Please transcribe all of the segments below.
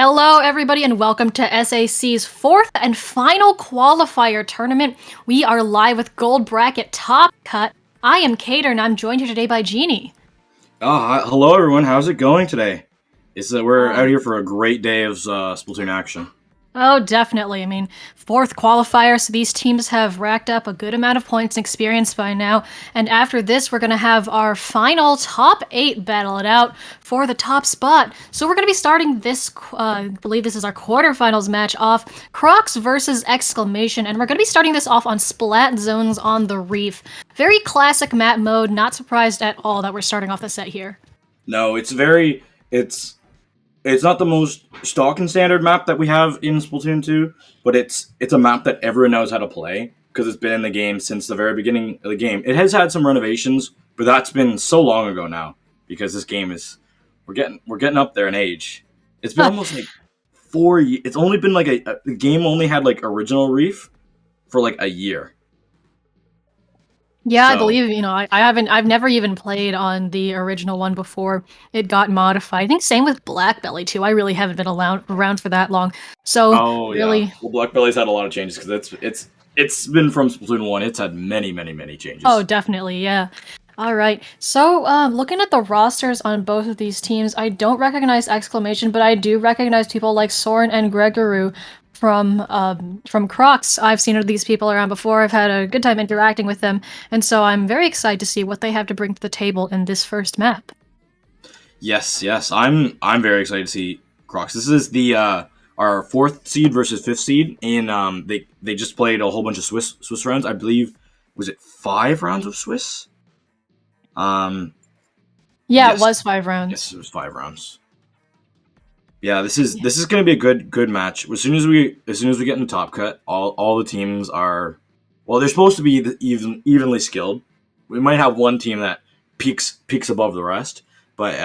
Hello, everybody, and welcome to SAC's fourth and final qualifier tournament. We are live with Gold Bracket Top Cut. I am Cater, and I'm joined here today by Jeannie. Hello everyone. How's it going today? We're out here for a great day of Splatoon action. Oh, definitely. I mean, fourth qualifier, so these teams have racked up a good amount of points and experience by now. And after this, we're going to have our final top 8 battle it out for the top spot. So we're going to be starting this, I believe this is our quarterfinals match off, Crocs versus Exclamation. And we're going to be starting this off on Splat Zones on the Reef. Very classic map mode, not surprised at all that we're starting off the set here. No, it's not the most stock and standard map that we have in Splatoon 2, but it's a map that everyone knows how to play because it's been in the game since the very beginning of the game. It has had some renovations, but that's been so long ago now because this game we're getting up there in age. It's been almost like 4 years. It's only been like the game only had like original Reef for like a year. Yeah, I believe, I've never even played on the original one before it got modified. I think same with Black Belly too. I really haven't been around for that long. So really, yeah. Well, Black Belly's had a lot of changes because it's been from Splatoon 1. It's had many changes. Oh, definitely, yeah. All right. So, looking at the rosters on both of these teams, I don't recognize Exclamation, but I do recognize people like Soren and Gregoru from Crocs. I've seen these people around before. I've had a good time interacting with them, and so I'm very excited to see what they have to bring to the table in this first map. Yes. I'm very excited to see Crocs. This is the our 4th seed versus 5th seed, and they just played a whole bunch of Swiss rounds. I believe was it 5 rounds of Swiss? Yeah, yes. It was 5 rounds. Yes, it was 5 rounds. Yeah, this is going to be a good match. As soon as we get in the top cut, all the teams are, well, they're supposed to be evenly skilled. We might have one team that peaks above the rest, but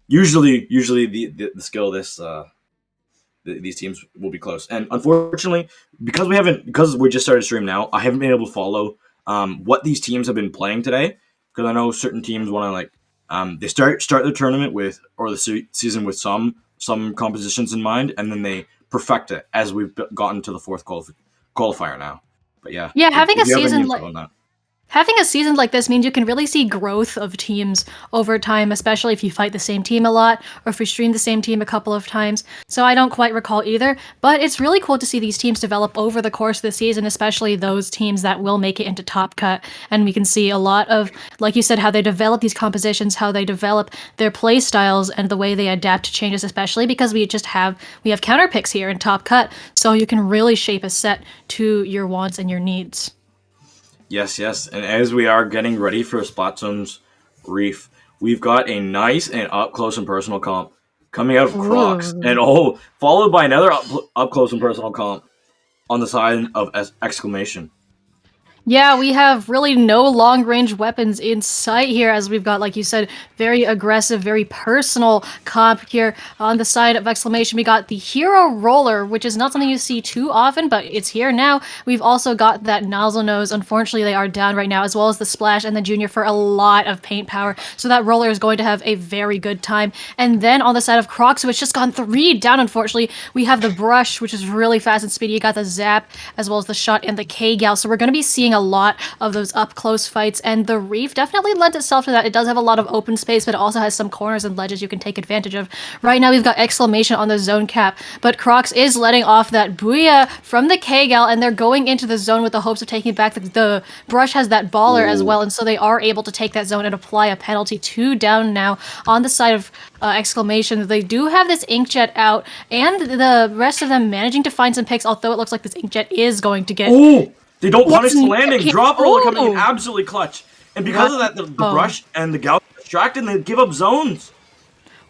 usually the skill of these teams will be close. And unfortunately, because we just started stream now, I haven't been able to follow what these teams have been playing today, because I know certain teams want to they start the tournament or the season with some compositions in mind, and then they perfect it as we've gotten to the 4th qualifier now. But yeah, having a season Having a season like this means you can really see growth of teams over time, especially if you fight the same team a lot, or if we stream the same team a couple of times. So I don't quite recall either, but it's really cool to see these teams develop over the course of the season, especially those teams that will make it into Top Cut. And we can see a lot of, like you said, how they develop these compositions, how they develop their play styles, and the way they adapt to changes, especially because we have counter picks here in Top Cut, so you can really shape a set to your wants and your needs. Yes. And as we are getting ready for Splatoon's Reef, we've got a nice and up-close and personal comp coming out of Crocs. Ooh. And followed by another up-close and personal comp on the side of Exclamation. Yeah, we have really no long-range weapons in sight here, as we've got, like you said, very aggressive, very personal comp here on the side of Exclamation. We got the Hero Roller, which is not something you see too often, but it's here now. We've also got that Nozzle Nose. Unfortunately, they are down right now, as well as the Splash and the Junior for a lot of paint power, so that Roller is going to have a very good time. And then on the side of Crocs, which just gone 3 down, unfortunately, we have the Brush, which is really fast and speedy. You got the Zap, as well as the Shot and the K-Gal, so we're going to be seeing a lot of those up-close fights, and the Reef definitely lends itself to that. It does have a lot of open space, but it also has some corners and ledges you can take advantage of. Right now, we've got Exclamation on the zone cap, but Crocs is letting off that Booyah from the K-Gal, and they're going into the zone with the hopes of taking it back. The Brush has that Baller as well, and so they are able to take that zone and apply a penalty. 2 down now on the side of Exclamation. They do have this Inkjet out, and the rest of them managing to find some picks, although it looks like this Inkjet is going to get... Ooh! They don't punish the landing. Drop Roller coming in absolutely clutch. And because of that, the Brush and the Gal distracted, and they give up zones.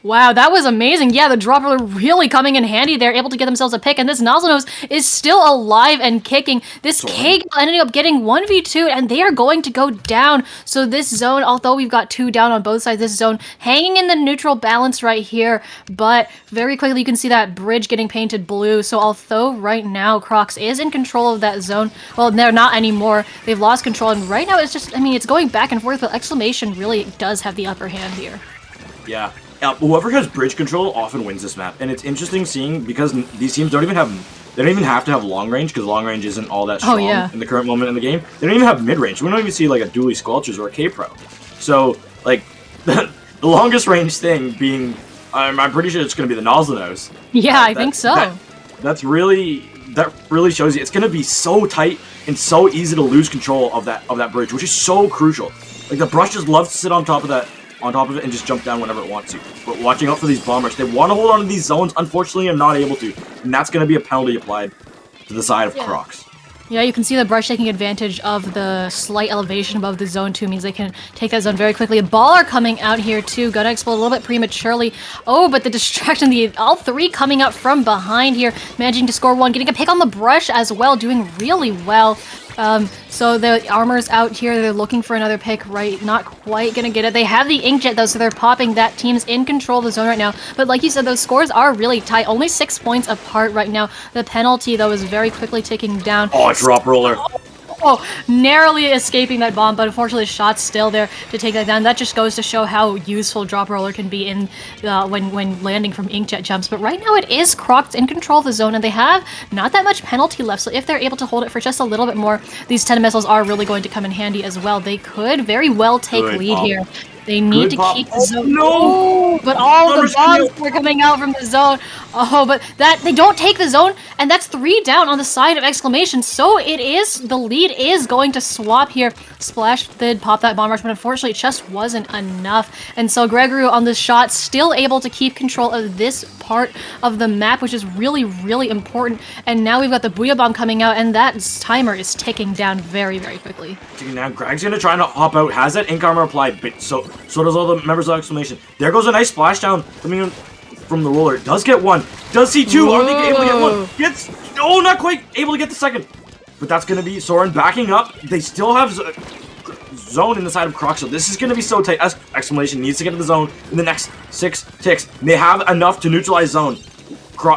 Wow, that was amazing. Yeah, the dropper really coming in handy there, able to get themselves a pick, and this Nozzle Nose is still alive and kicking. This K ended up getting 1v2, and they are going to go down. So this zone, although we've got 2 down on both sides, this zone hanging in the neutral balance right here, but very quickly you can see that bridge getting painted blue. So although right now Crocs is in control of that zone, well, they're not anymore. They've lost control, and right now it's just, I mean, it's going back and forth, but Exclamation really does have the upper hand here. Yeah. whoever has bridge control often wins this map, and it's interesting seeing because these teams don't even have to have long range because long range isn't all that strong in the current moment in the game. They don't even have mid range. We don't even see like a Dooley Squelchers or a K-Pro. So like the longest range thing being, I'm pretty sure it's going to be the Nozzlenose. Yeah, I think so. That really shows you it's going to be so tight and so easy to lose control of that bridge, which is so crucial. Like the brush just loves to sit on top of it and just jump down whenever it wants to. But watching out for these bombers, they want to hold on to these zones. Unfortunately, are not able to, and that's going to be a penalty applied to the side of Crocs. Yeah, you can see the brush taking advantage of the slight elevation above the zone 2 means they can take that zone very quickly. A baller coming out here too, gonna explode a little bit prematurely. Oh, but the distraction, all three coming out from behind here, managing to score one, getting a pick on the brush as well, doing really well. So the armor's out here, they're looking for another pick, right? Not quite gonna get it. They have the Inkjet though, so they're popping. That team's in control of the zone right now. But like you said, those scores are really tight, only 6 points apart right now. The penalty though is very quickly ticking down. Oh, drop roller. Oh, narrowly escaping that bomb, but unfortunately the shot's still there to take that down. That just goes to show how useful drop roller can be in when landing from inkjet jumps. But right now it is Crocs in control of the zone, and they have not that much penalty left. So if they're able to hold it for just a little bit more, these 10 missiles are really going to come in handy as well. They could very well take lead here. They need to keep the zone. No! But all the bombs were coming out from the zone. Oh, but they don't take the zone, and that's 3 down on the side of Exclamation. So the lead is going to swap here. Splash did pop that bomb rush, but unfortunately it just wasn't enough. And so Gregory on the shot still able to keep control of this part of the map, which is really, really important. And now we've got the Booyah Bomb coming out, and that timer is ticking down very, very quickly. Ticking down. Greg's gonna try to hop out. Has that ink armor applied, but so does all the members of Exclamation. There goes a nice splashdown coming in from the roller. Does get one. Does see 2. Whoa. Are they able to get one? Gets. Oh, not quite able to get the second. But that's gonna be Soren backing up. They still have zone in the side of Crocs, so this is gonna be so tight. Exclamation needs to get to the zone in the next 6 ticks. They have enough to neutralize zone.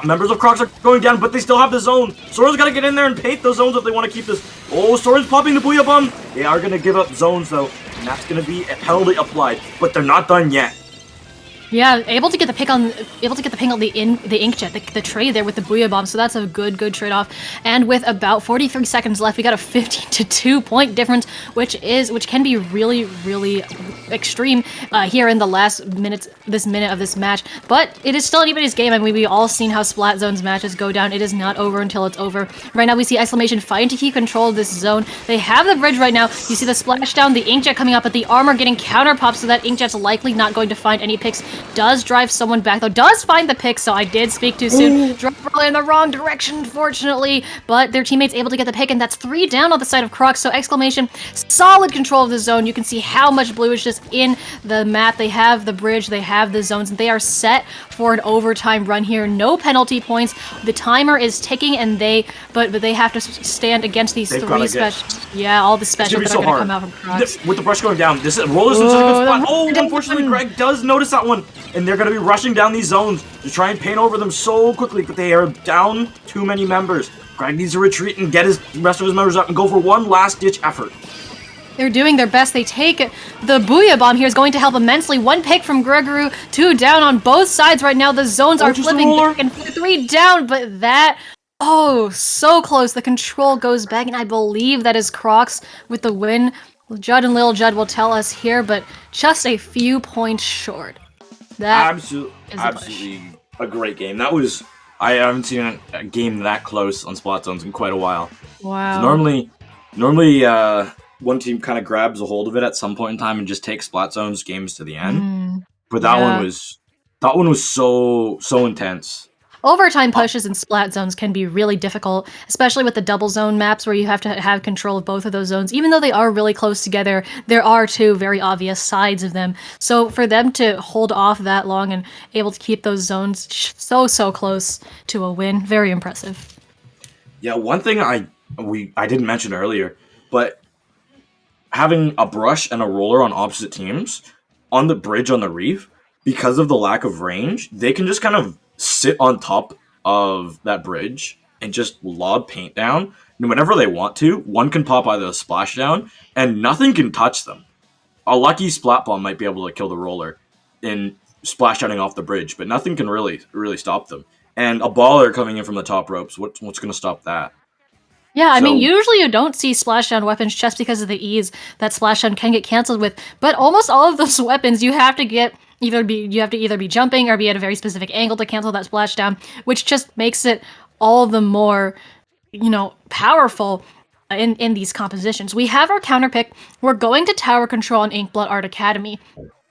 Members of Crocs are going down, but they still have the zone. Soren's gotta get in there and paint those zones if they want to keep this. Oh, Soren's popping the Booyah Bomb. They are gonna give up zones though, and that's gonna be a penalty applied. But they're not done yet. Yeah, able to get the pick on the inkjet, the trade there with the Booyah Bomb, so that's a good trade-off. And with about 43 seconds left, we got a 15-2 point difference, which can be really, really extreme here in the last minute of this match. But it is still anybody's game. I mean, we've all seen how Splat Zones matches go down. It is not over until it's over. Right now, we see Exclamation fighting to keep control of this zone. They have the bridge right now. You see the splashdown, the inkjet coming up, but the armor getting counter-popped, so that inkjet's likely not going to find any picks. Does drive someone back, though. Does find the pick, so I did speak too soon. Drop roller in the wrong direction, unfortunately. But their teammates able to get the pick, and that's 3 down on the side of Crocs. So Exclamation, solid control of the zone. You can see how much blue is just in the map. They have the bridge, they have the zones, and they are set for an overtime run here. No penalty points. The timer is ticking, and they have to stand against these 3 specials. Yeah, all the specials that are going to come out from Crocs. With the brush going down, this roller's in such a good spot. Oh, unfortunately, Greg does notice that one. And they're going to be rushing down these zones to try and paint over them so quickly, but they are down too many members. Greg needs to retreat and get the rest of his members up and go for one last-ditch effort. They're doing their best. They take the Booyah Bomb here is going to help immensely. 1 pick from Gregory, 2 down on both sides right now. The zones are flipping back and 3 down, but that... Oh, so close. The control goes back, and I believe that is Crocs with the win. Judd and Lil Judd will tell us here, but just a few points short. That absolutely a great game. That was, I haven't seen a game that close on Splat Zones in quite a while. Wow. So normally one team kind of grabs a hold of it at some point in time and just takes Splat Zones games to the end. But that one was so intense. Overtime pushes in Splat Zones can be really difficult, especially with the double zone maps where you have to have control of both of those zones. Even though they are really close together, there are 2 very obvious sides of them. So for them to hold off that long and able to keep those zones so close to a win, very impressive. Yeah, one thing I didn't mention earlier, but having a brush and a roller on opposite teams on the bridge on the reef, because of the lack of range, they can just kind of sit on top of that bridge and just lob paint down. And whenever they want to, one can pop either a splashdown and nothing can touch them. A lucky splat bomb might be able to kill the roller in splashdowning off the bridge, but nothing can really stop them. And a baller coming in from the top ropes, what's going to stop that? Yeah, I mean, So usually you don't see splashdown weapons just because of the ease that splashdown can get canceled with, but almost all of those weapons you have to either be jumping or be at a very specific angle to cancel that splashdown, which just makes it all the more, powerful in these compositions. We have our counter pick. We're going to tower control on Inkblood Art Academy.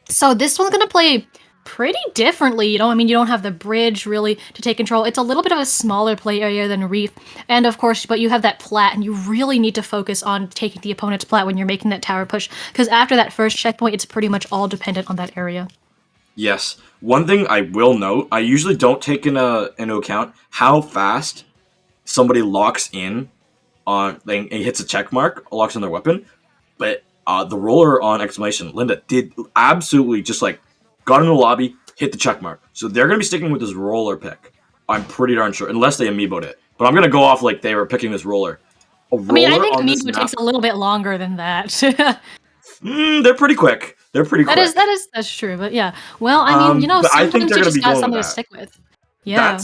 So this one's gonna play pretty differently, I mean, you don't have the bridge really to take control. It's a little bit of a smaller play area than Reef, and of course, but you have that plat, and you really need to focus on taking the opponent's plat when you're making that tower push, because after that first checkpoint, it's pretty much all dependent on that area. yes, one thing I will note, I usually don't take into account how fast somebody locks in on and hits a check mark, locks on their weapon, but the roller on Exclamation, Linda, did absolutely just like got in the lobby, hit the check mark. So they're going to be sticking with this roller pick. I'm pretty darn sure, unless they amiiboed it. But I'm going to go off like they were picking this roller. I mean, I think amiibo takes a little bit longer than that. They're pretty quick. They're pretty quick. That's true. But yeah, well, I mean, sometimes you just got something to stick with. Yeah.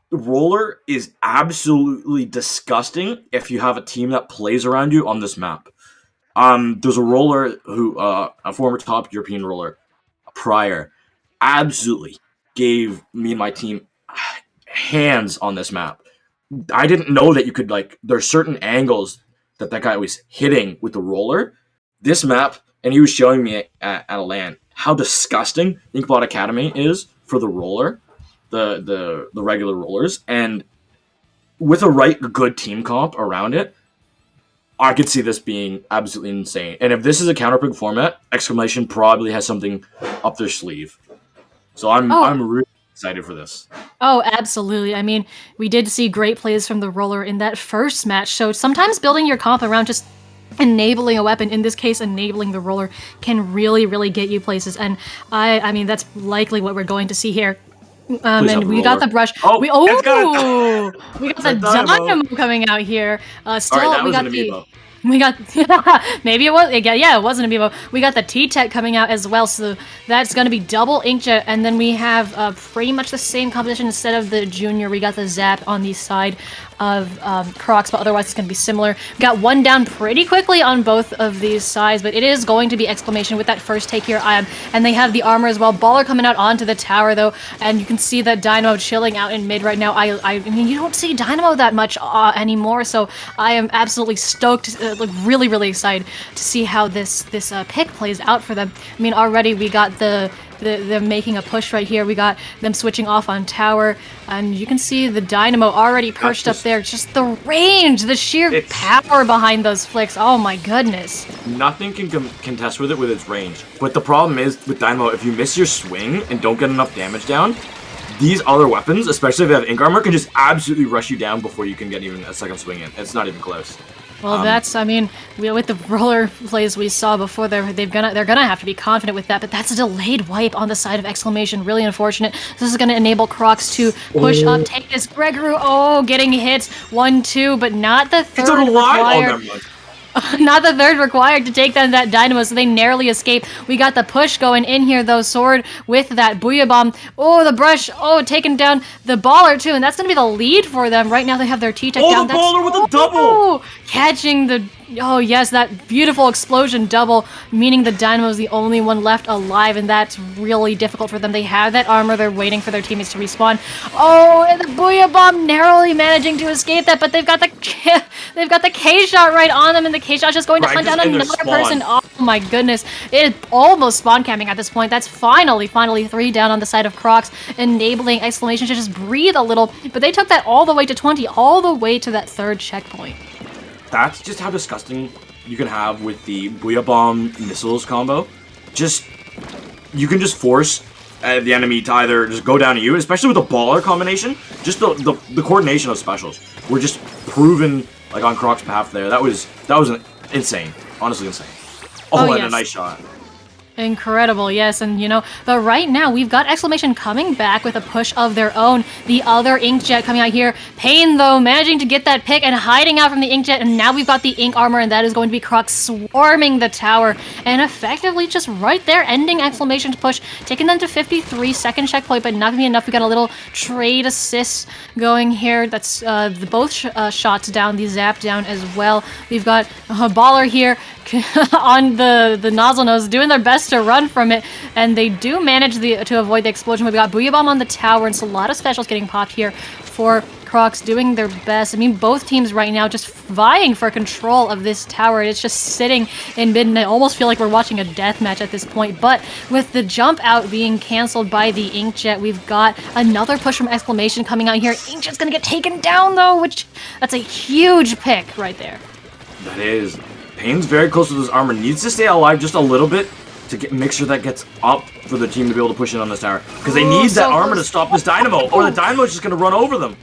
The roller is absolutely disgusting if you have a team that plays around you on this map. There's a roller who, a former top European roller, prior, absolutely gave me and my team hands on this map. I didn't know that you could, there's certain angles that guy was hitting with the roller. This map, and he was showing me at a LAN how disgusting Inkblood Academy is for the roller, the regular rollers, and with a good team comp around it, I could see this being absolutely insane. And if this is a counterpick format, Exclamation probably has something up their sleeve. So I'm really excited for this. Oh, absolutely. I mean, we did see great plays from the roller in that first match. So sometimes building your comp around just enabling a weapon, in this case enabling the roller, can really, really get you places. And I mean, that's likely what we're going to see here. And we got the brush. We got the dynamo coming out here. Still, we got the. We got maybe it was yeah, it wasn't amiibo. We got the T-Tech coming out as well, so that's gonna be double inkjet, and then we have pretty much the same composition. Instead of the junior, we got the Zap on the side of Crocs, but otherwise it's gonna be similar. We got one down pretty quickly on both of these sides, but it is going to be Exclamation with that first take here. And they have the armor as well. Baller coming out onto the tower though, and you can see that Dynamo chilling out in mid right now. I mean, you don't see Dynamo that much anymore, so I am absolutely stoked. Really, really excited to see how this pick plays out for them. I mean, already we got them making a push right here. We got them switching off on tower, and you can see the Dynamo already perched up there. Just the range, the sheer power behind those flicks. Oh my goodness. Nothing can contest with it with its range. But the problem is with Dynamo, if you miss your swing and don't get enough damage down, these other weapons, especially if they have ink armor, can just absolutely rush you down before you can get even a second swing in. It's not even close. Well, I mean, with the roller plays we saw before, they're gonna have to be confident with that. But that's a delayed wipe on the side of Exclamation. Really unfortunate. This is gonna enable Crocs to push up, take this Gregory. Oh, getting hit 1-2, but not the third required. Not the third required to take down that Dynamo, so they narrowly escape. We got the push going in here, though. Sword with that Booyah Bomb. Oh, the brush. Oh, taking down the baller, too. And that's going to be the lead for them. Right now, they have their T-Tech down. The baller with a double! Catching the... Oh, yes, that beautiful explosion double, meaning the Dynamo is the only one left alive, and that's really difficult for them. They have that armor. They're waiting for their teammates to respawn. Oh, and the Booyah Bomb narrowly managing to escape that, but they've got the K-shot right on them, and the K-shot's just going to hunt down another person. Oh, my goodness. It is almost spawn camping at this point. That's finally 3 down on the side of Crocs, enabling Exclamation to just breathe a little, but they took that all the way to 20, all the way to that third checkpoint. That's just how disgusting you can have with the Booyah Bomb missiles combo. You can just force the enemy to either just go down to you, especially with the baller combination. Just the coordination of specials were just proven on Croc's behalf there. That was insane. Honestly insane. Oh, and yes. A nice shot. Incredible, yes, and but right now we've got Exclamation coming back with a push of their own. The other Inkjet coming out here. Pain, though, managing to get that pick and hiding out from the Inkjet, and now we've got the Ink Armor, and that is going to be Crocs swarming the tower, and effectively just right there, ending Exclamation's push, taking them to 53, second checkpoint, but not gonna be enough. We got a little trade assist going here. That's both shots down, the zap down as well. We've got a Baller here on the nozzle nose, doing their best to run from it, and they do manage to avoid the explosion. We've got Booyah Bomb on the tower, and so a lot of specials getting popped here for Crocs, doing their best. I mean, both teams right now just vying for control of this tower. It's just sitting in mid, and I almost feel like we're watching a death match at this point. But with the jump out being canceled by the Inkjet, we've got another push from Exclamation coming out here. Inkjet's gonna get taken down though, that's a huge pick right there. That is. Pain's very close to this armor. Needs to stay alive just a little bit to make sure that gets up for the team to be able to push in on this tower. Because they need that armor to stop this Dynamo, or the Dynamo's just going to run over them.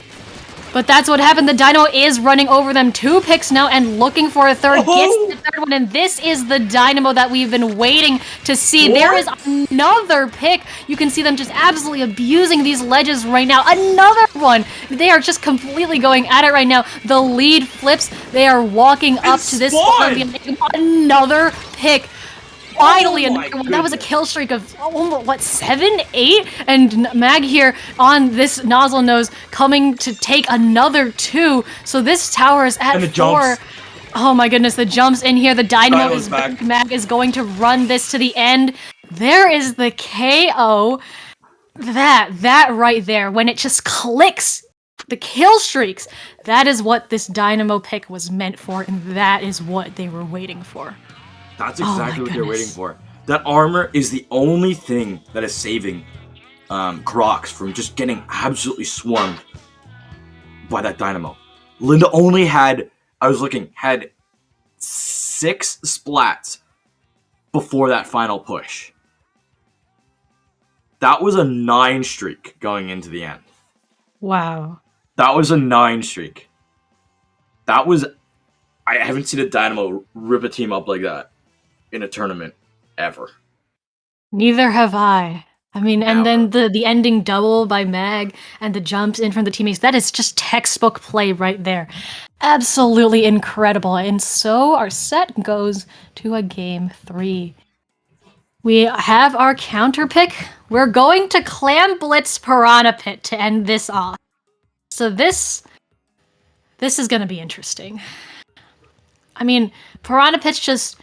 But that's what happened. The Dynamo is running over them. 2 picks now and looking for a third. Gets the third one, and this is the Dynamo that we've been waiting to see. What? There is another pick. You can see them just absolutely abusing these ledges right now. Another one. They are just completely going at it right now. The lead flips. They are walking up to this spot. Another pick. Finally, another one. That was a kill streak of, what, 7, 8? And Mag here on this nozzle nose coming to take another 2. So this tower is at 4. Jumps. Oh my goodness, the jumps in here. The Dynamo is back. Mag is going to run this to the end. There is the KO. That right there, when it just clicks, the kill streaks, that is what this Dynamo pick was meant for, and that is what they were waiting for. That's exactly what they're waiting for. That armor is the only thing that is saving Crocs from just getting absolutely swarmed by that Dynamo. Linda only had, had 6 splats before that final push. That was a 9 streak going into the end. Wow. That was a 9 streak. That was... I haven't seen a Dynamo rip a team up like that in a tournament ever. Neither have I. I mean, and then the ending double by Mag and the jumps in from the teammates, that is just textbook play right there. Absolutely incredible. And so our set goes to a game 3. We have our counter pick. We're going to Clam Blitz Piranha Pit to end this off. So this is going to be interesting. I mean, Piranha Pit's just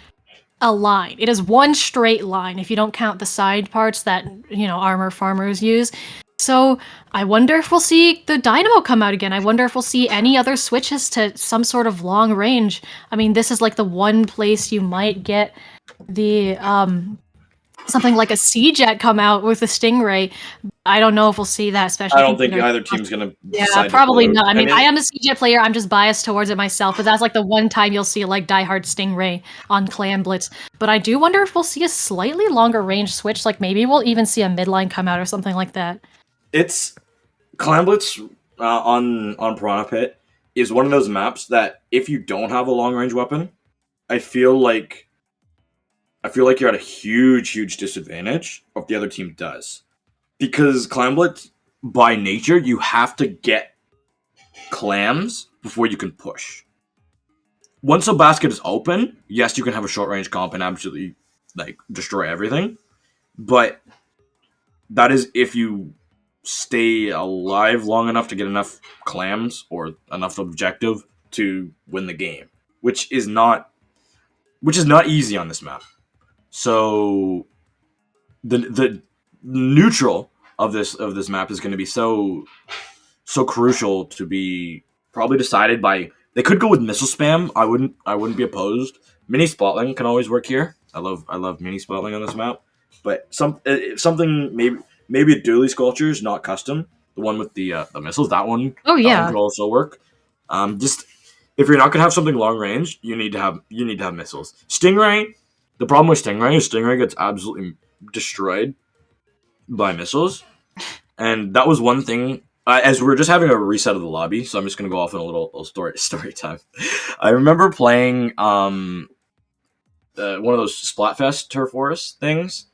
a line. It is one straight line if you don't count the side parts that, armor farmers use. So I wonder if we'll see the Dynamo come out again. I wonder if we'll see any other switches to some sort of long range. I mean, this is like the one place you might get the something like a Sea-Jet come out with a Stingray. I don't know if we'll see that, especially. I don't think either team's gonna. Yeah, probably not. I mean, I am a Sea-Jet player. I'm just biased towards it myself, but that's like the one time you'll see like diehard Stingray on Clan Blitz. But I do wonder if we'll see a slightly longer range switch. Like maybe we'll even see a midline come out or something like that. It's Clan Blitz on Piranha Pit is one of those maps that if you don't have a long range weapon, I feel like you're at a huge disadvantage if the other team does. Because Clan Blitz, by nature, you have to get clams before you can push. Once a basket is open, yes, you can have a short range comp and absolutely destroy everything. But that is if you stay alive long enough to get enough clams or enough objective to win the game, which is not easy on this map. So the neutral of this map is going to be so crucial to be probably decided by. They could go with missile spam. I wouldn't be opposed. Mini spotling can always work here. I love mini spotling on this map. But something maybe a dually sculptures, not custom. The one with the missiles, that one. Oh yeah, that one could also work. Just if you're not gonna have something long range, you need to have missiles. Stingray. The problem with Stingray is Stingray gets absolutely destroyed by missiles, and that was one thing. As we're just having a reset of the lobby, so I'm just gonna go off in a little story time. I remember playing one of those Splatfest Turf Forest things.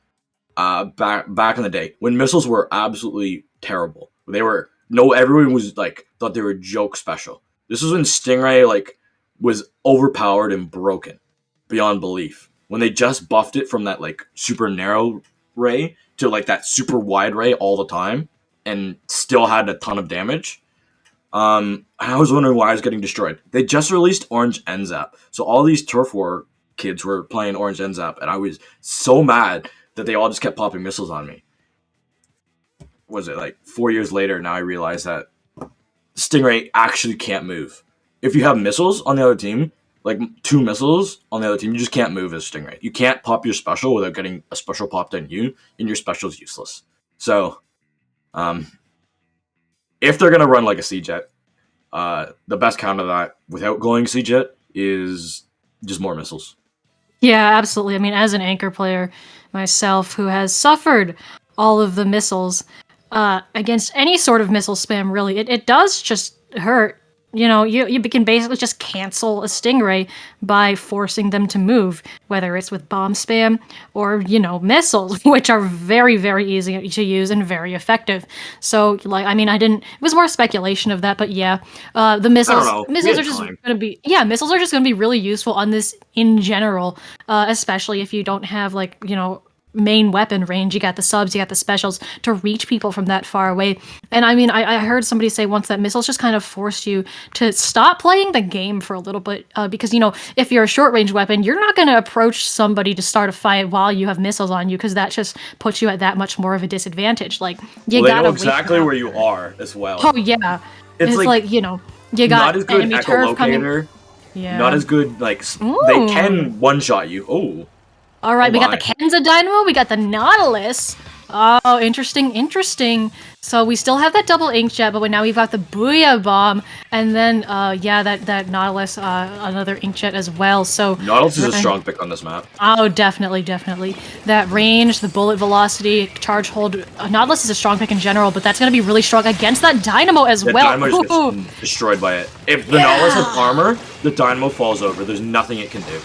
Back in the day when missiles were absolutely terrible. Everyone was like thought they were joke special. This was when Stingray like was overpowered and broken beyond belief. When they just buffed it from that like super narrow ray to like that super wide ray all the time and still had a ton of damage. I was wondering why I was getting destroyed. They just released Orange NZAP. So all these Turf War kids were playing Orange NZAP and I was so mad that they all just kept popping missiles on me. Was it like 4 years later? Now I realize that Stingray actually can't move. If you have missiles on the other team, like 2 missiles on the other team, you just can't move as Stingray. You can't pop your special without getting a special popped on you, and your special is useless. So, if they're gonna run like a C-Jet, the best counter to that without going C-Jet is just more missiles. Yeah, absolutely. I mean, as an anchor player myself who has suffered all of the missiles against any sort of missile spam, really, it does just hurt. You know, you can basically just cancel a Stingray by forcing them to move, whether it's with bomb spam or, you know, missiles, which are very, very easy to use and very effective. So, like, I mean, it was more speculation of that, but yeah, the missiles, missiles are just missiles are just going to be really useful on this in general, especially if you don't have, like, you know, main weapon range. You got the subs, you got the specials to reach people from that far away. And I mean, I heard somebody say once that missiles just kind of forced you to stop playing the game for a little bit, because, you know, if you're a short range weapon, you're not going to approach somebody to start a fight while you have missiles on you, because that just puts you at that much more of a disadvantage. Like, you gotta know exactly where you are as well. Oh yeah, it's like, you know, you got not as good enemy turf coming. Yeah, not as good. Like they can one shot you. Oh. All right, we got the Kenza Dynamo, we got the Nautilus. Oh, interesting. So we still have that double inkjet, but now we've got the Booyah Bomb, and then that Nautilus, another inkjet as well. So Nautilus is a strong pick on this map. Oh, definitely. That range, the bullet velocity, charge hold. Nautilus is a strong pick in general, but that's going to be really strong against that Dynamo as well. Dynamo just gets destroyed by it. If the Nautilus has armor, the Dynamo falls over. There's nothing it can do.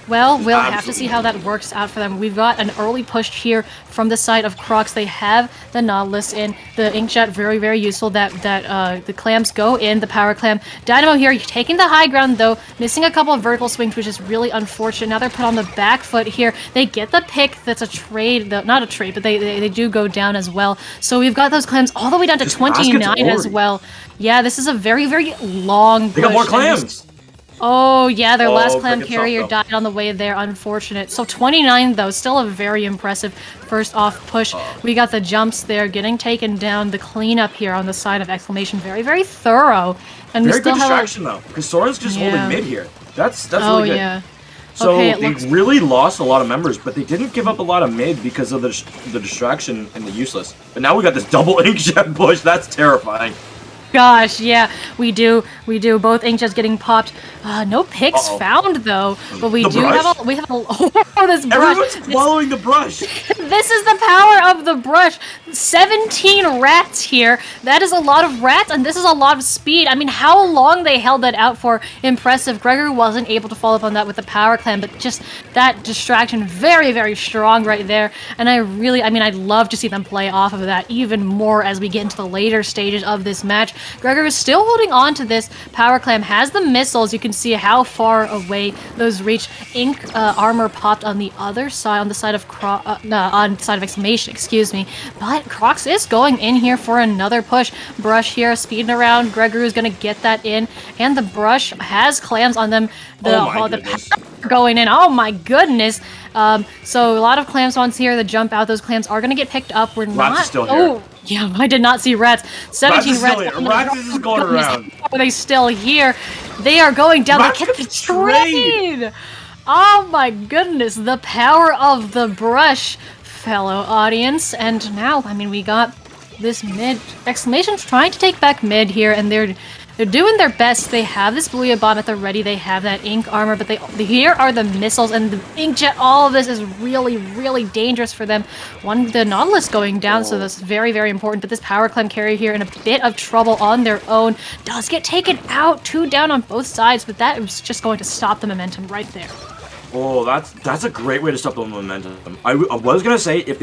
Well, we'll have to see how that works out for them. We've got an early push here from the side of Crocs. They have the Nautilus in. The Inkjet, very, very useful. The clams go in, the Power Clam. Dynamo here, taking the high ground, though. Missing a couple of vertical swings, which is really unfortunate. Now they're put on the back foot here. They get the pick. That's a trade. Not a trade, but they do go down as well. So we've got those clams all the way down to 29 as well. Yeah, this is a very, very long push. They got more clams! Oh, yeah, their last clam carrier died on the way there. Unfortunate. So 29, though, still a very impressive first off push. We got the jumps there getting taken down. The cleanup here on the side of Exclamation. Very, very thorough. And very we still good have distraction, though, because Sora's just holding mid here. That's really good. Yeah. So they really lost a lot of members, but they didn't give up a lot of mid because of the distraction and the useless. But now we got this double inkjet push. That's terrifying. Gosh, yeah, we do. Both inkjets getting popped. No picks found though, but we have this brush. Everyone's following the brush. This is the power of the brush. 17 rats here. That is a lot of rats, and this is a lot of speed. I mean, how long they held that out for? Impressive. Gregor wasn't able to follow up on that with the power clam, but just that distraction, very, very strong right there. And I'd love to see them play off of that even more as we get into the later stages of this match. Gregor is still holding on to this. Power Clam has the missiles. You can see how far away those reach. Ink armor popped on the other side, on the side of Exclamation, excuse me. But Crocs is going in here for another push. Brush here, speeding around. Gregor is going to get that in. And the brush has clams on them. The going in. Oh my goodness. So a lot of clam spawns here. The jump out. Those clams are going to get picked up. We're not. Still here. Yeah, I did not see rats. 17 rats. Rats is just going around. Are they still here? They are going down. They get the trade. Oh my goodness. The power of the brush, fellow audience. And now, I mean, we got this mid. Exclamation's trying to take back mid here, and they're doing their best. They have this Booyah Bomb at the ready. They have that ink armor, but here are the missiles and the inkjet. All of this is really, really dangerous for them. The Nautilus going down, so that's very, very important. But this power clam carrier here in a bit of trouble on their own. Does get taken out. 2 down on both sides, but that was just going to stop the momentum right there. Oh, that's a great way to stop the momentum. I was gonna say if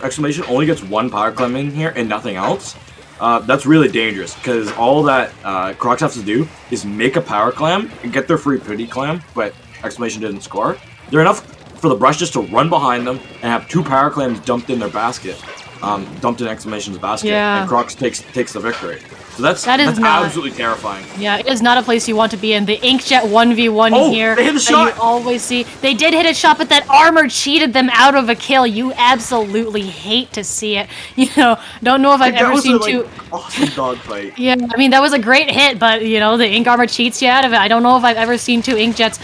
Exclamation only gets one power climb in here and nothing else, that's really dangerous because all that Crocs have to do is make a power clam and get their free pity clam, but Exclamation didn't score. They're enough for the brush just to run behind them and have two power clams dumped in their basket, dumped in Exclamation's basket, Yeah. and Crocs takes the victory. So that's not absolutely terrifying. Yeah, it is not a place you want to be in. The Inkjet 1v1 Oh, here they hit the that shot! you always see. They did hit a shot, but that armor cheated them out of a kill. You absolutely hate to see it. You know, don't know if I've That ever was seen a, like, two. awesome dogfight. Yeah, I mean, that was a great hit, but, you know, the ink armor cheats you out of it. I don't know if I've ever seen two Inkjets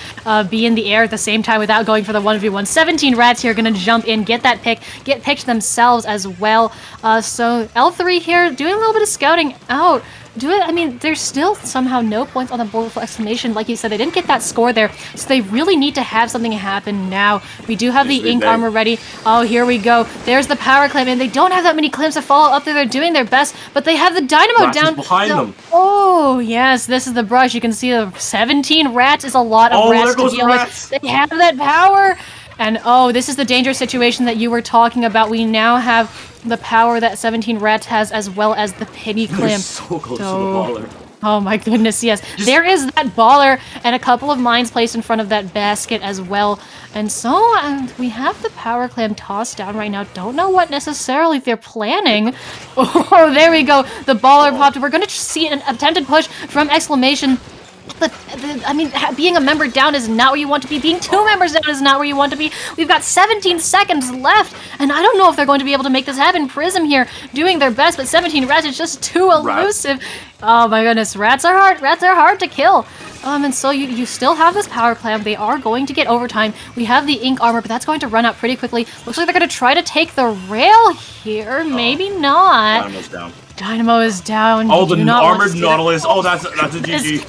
be in the air at the same time without going for the 1v1. 17 rats here gonna jump in, get that pick, get picked themselves as well. So L3 here doing a little bit of scouting out. I mean, there's still somehow no points on the board for Exclamation. Like you said, they didn't get that score there, so they really need to have something happen now. We do have the ink armor ready. Oh, here we go. There's the power clamp, and they don't have that many clamps to follow up there. They're doing their best, but they have the dynamo Rats down. is behind them. Oh, yes, this is the brush. You can see the 17 rats is a lot of rats to deal with. They have that power. And oh, this is the dangerous situation that you were talking about. We now have the power that 17 rats has as well as the pity They're clamp. so close to the baller. Oh my goodness, yes. There is that baller and a couple of mines placed in front of that basket as well. And so we have the power clam tossed down right now. Don't know what necessarily they're planning. Oh, there we go. The baller popped. We're going to see an attempted push from Exclamation. I mean, being a member down is not where you want to be. Being two members down is not where you want to be. We've got 17 seconds left, and I don't know if they're going to be able to make this happen. Prism here doing their best, but 17 rats is just too elusive. Oh my goodness, rats are hard. Rats are hard to kill. And so you still have this power clam. They are going to get overtime. We have the ink armor, but that's going to run out pretty quickly. Looks like they're going to try to take the rail here. Maybe not. Dynamo's down. Dynamo is down. Oh, the armored Nautilus. Oh, that's a GG.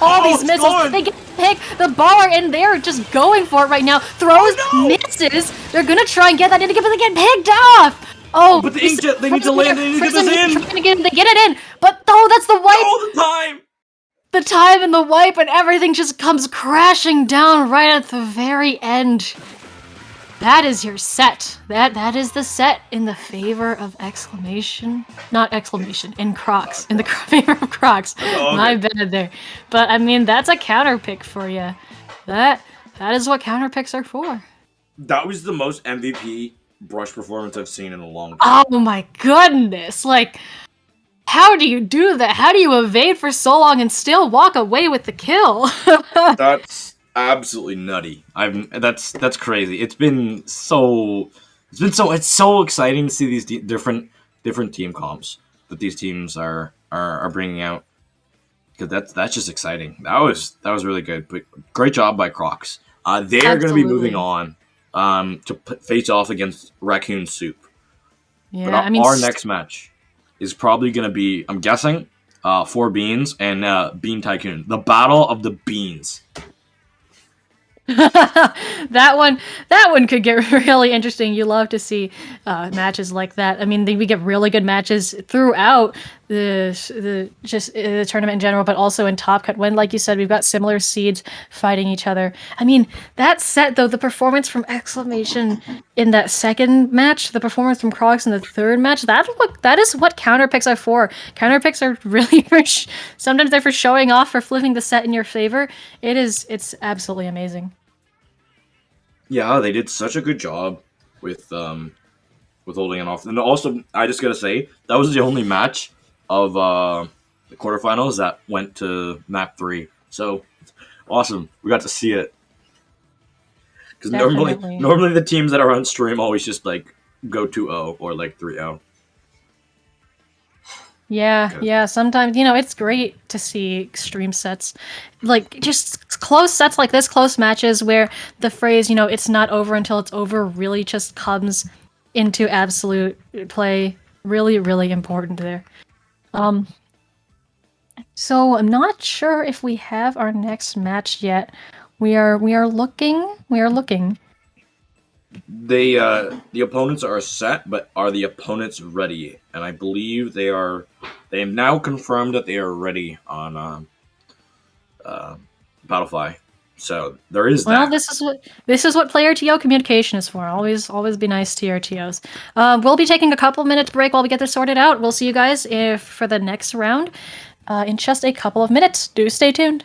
All these missiles, they get picked. The baller in there just going for it right now. Throws, misses. They're gonna try and get that in again, but they get picked off. Oh, but the Inkjet, they need to land. They need to get this in. They get it in, but oh, that's the wipe. Oh, the time. The time and the wipe and everything just comes crashing down right at the very end. That is your set. That is the set in the favor of Exclamation. Not Exclamation, in Crocs. In the favor of Crocs. Oh, okay. My bad there. But I mean, that's a counter pick for you. That is what counter picks are for. That was the most MVP brush performance I've seen in a long time. Oh my goodness. Like, how do you do that? How do you evade for so long and still walk away with the kill? That's absolutely nutty. That's crazy. It's so exciting to see these different team comps that these teams are bringing out, because that's just exciting. That was really good. But great job by Crocs. They are going to be moving on to face off against Raccoon Soup. Yeah, but I mean, our next match is probably going to be, I'm guessing, 4 Beans and Bean Tycoon. The Battle of the Beans. that one could get really interesting. You love to see matches like that. I mean, we get really good matches throughout the tournament in general, but also in Top Cut, when, like you said, we've got similar seeds fighting each other. I mean, that set though, the performance from Exclamation in that second match, the performance from Crocs in the third match, that is what counter picks are for. Counter picks are really sometimes they're for showing off, for flipping the set in your favor. It's absolutely amazing. Yeah, they did such a good job with holding it off. And also, I just gotta say, that was the only match of the quarterfinals that went to map 3. So awesome, we got to see it. Because normally the teams that are on stream always just like go 2-0 or like 3-0. Yeah, sometimes, it's great to see extreme sets, like just close sets like this, close matches where the phrase, it's not over until it's over, really just comes into absolute play. Really, really important there. So I'm not sure if we have our next match yet. We are looking. The opponents are set, but are the opponents ready? And I believe they are. They have now confirmed that they are ready on Battlefy. So there is Well, that. this is what player TO communication is for. Always be nice to your TOs. We'll be taking a couple minutes break while we get this sorted out. We'll see you guys for the next round in just a couple of minutes. Do stay tuned.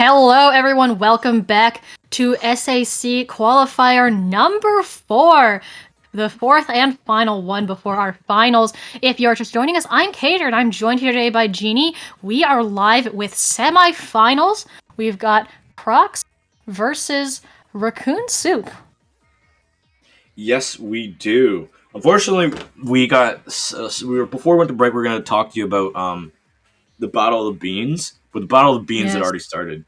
Hello, everyone. Welcome back to SAC Qualifier number 4, the fourth and final one before our finals. If you're just joining us, I'm Kater, and I'm joined here today by Jeannie. We are live with semifinals. We've got Crocs versus Raccoon Soup. Yes, we do. Unfortunately, we were before we went to break. We were going to talk to you about the Battle of the Beans, but the Battle of the Beans had already started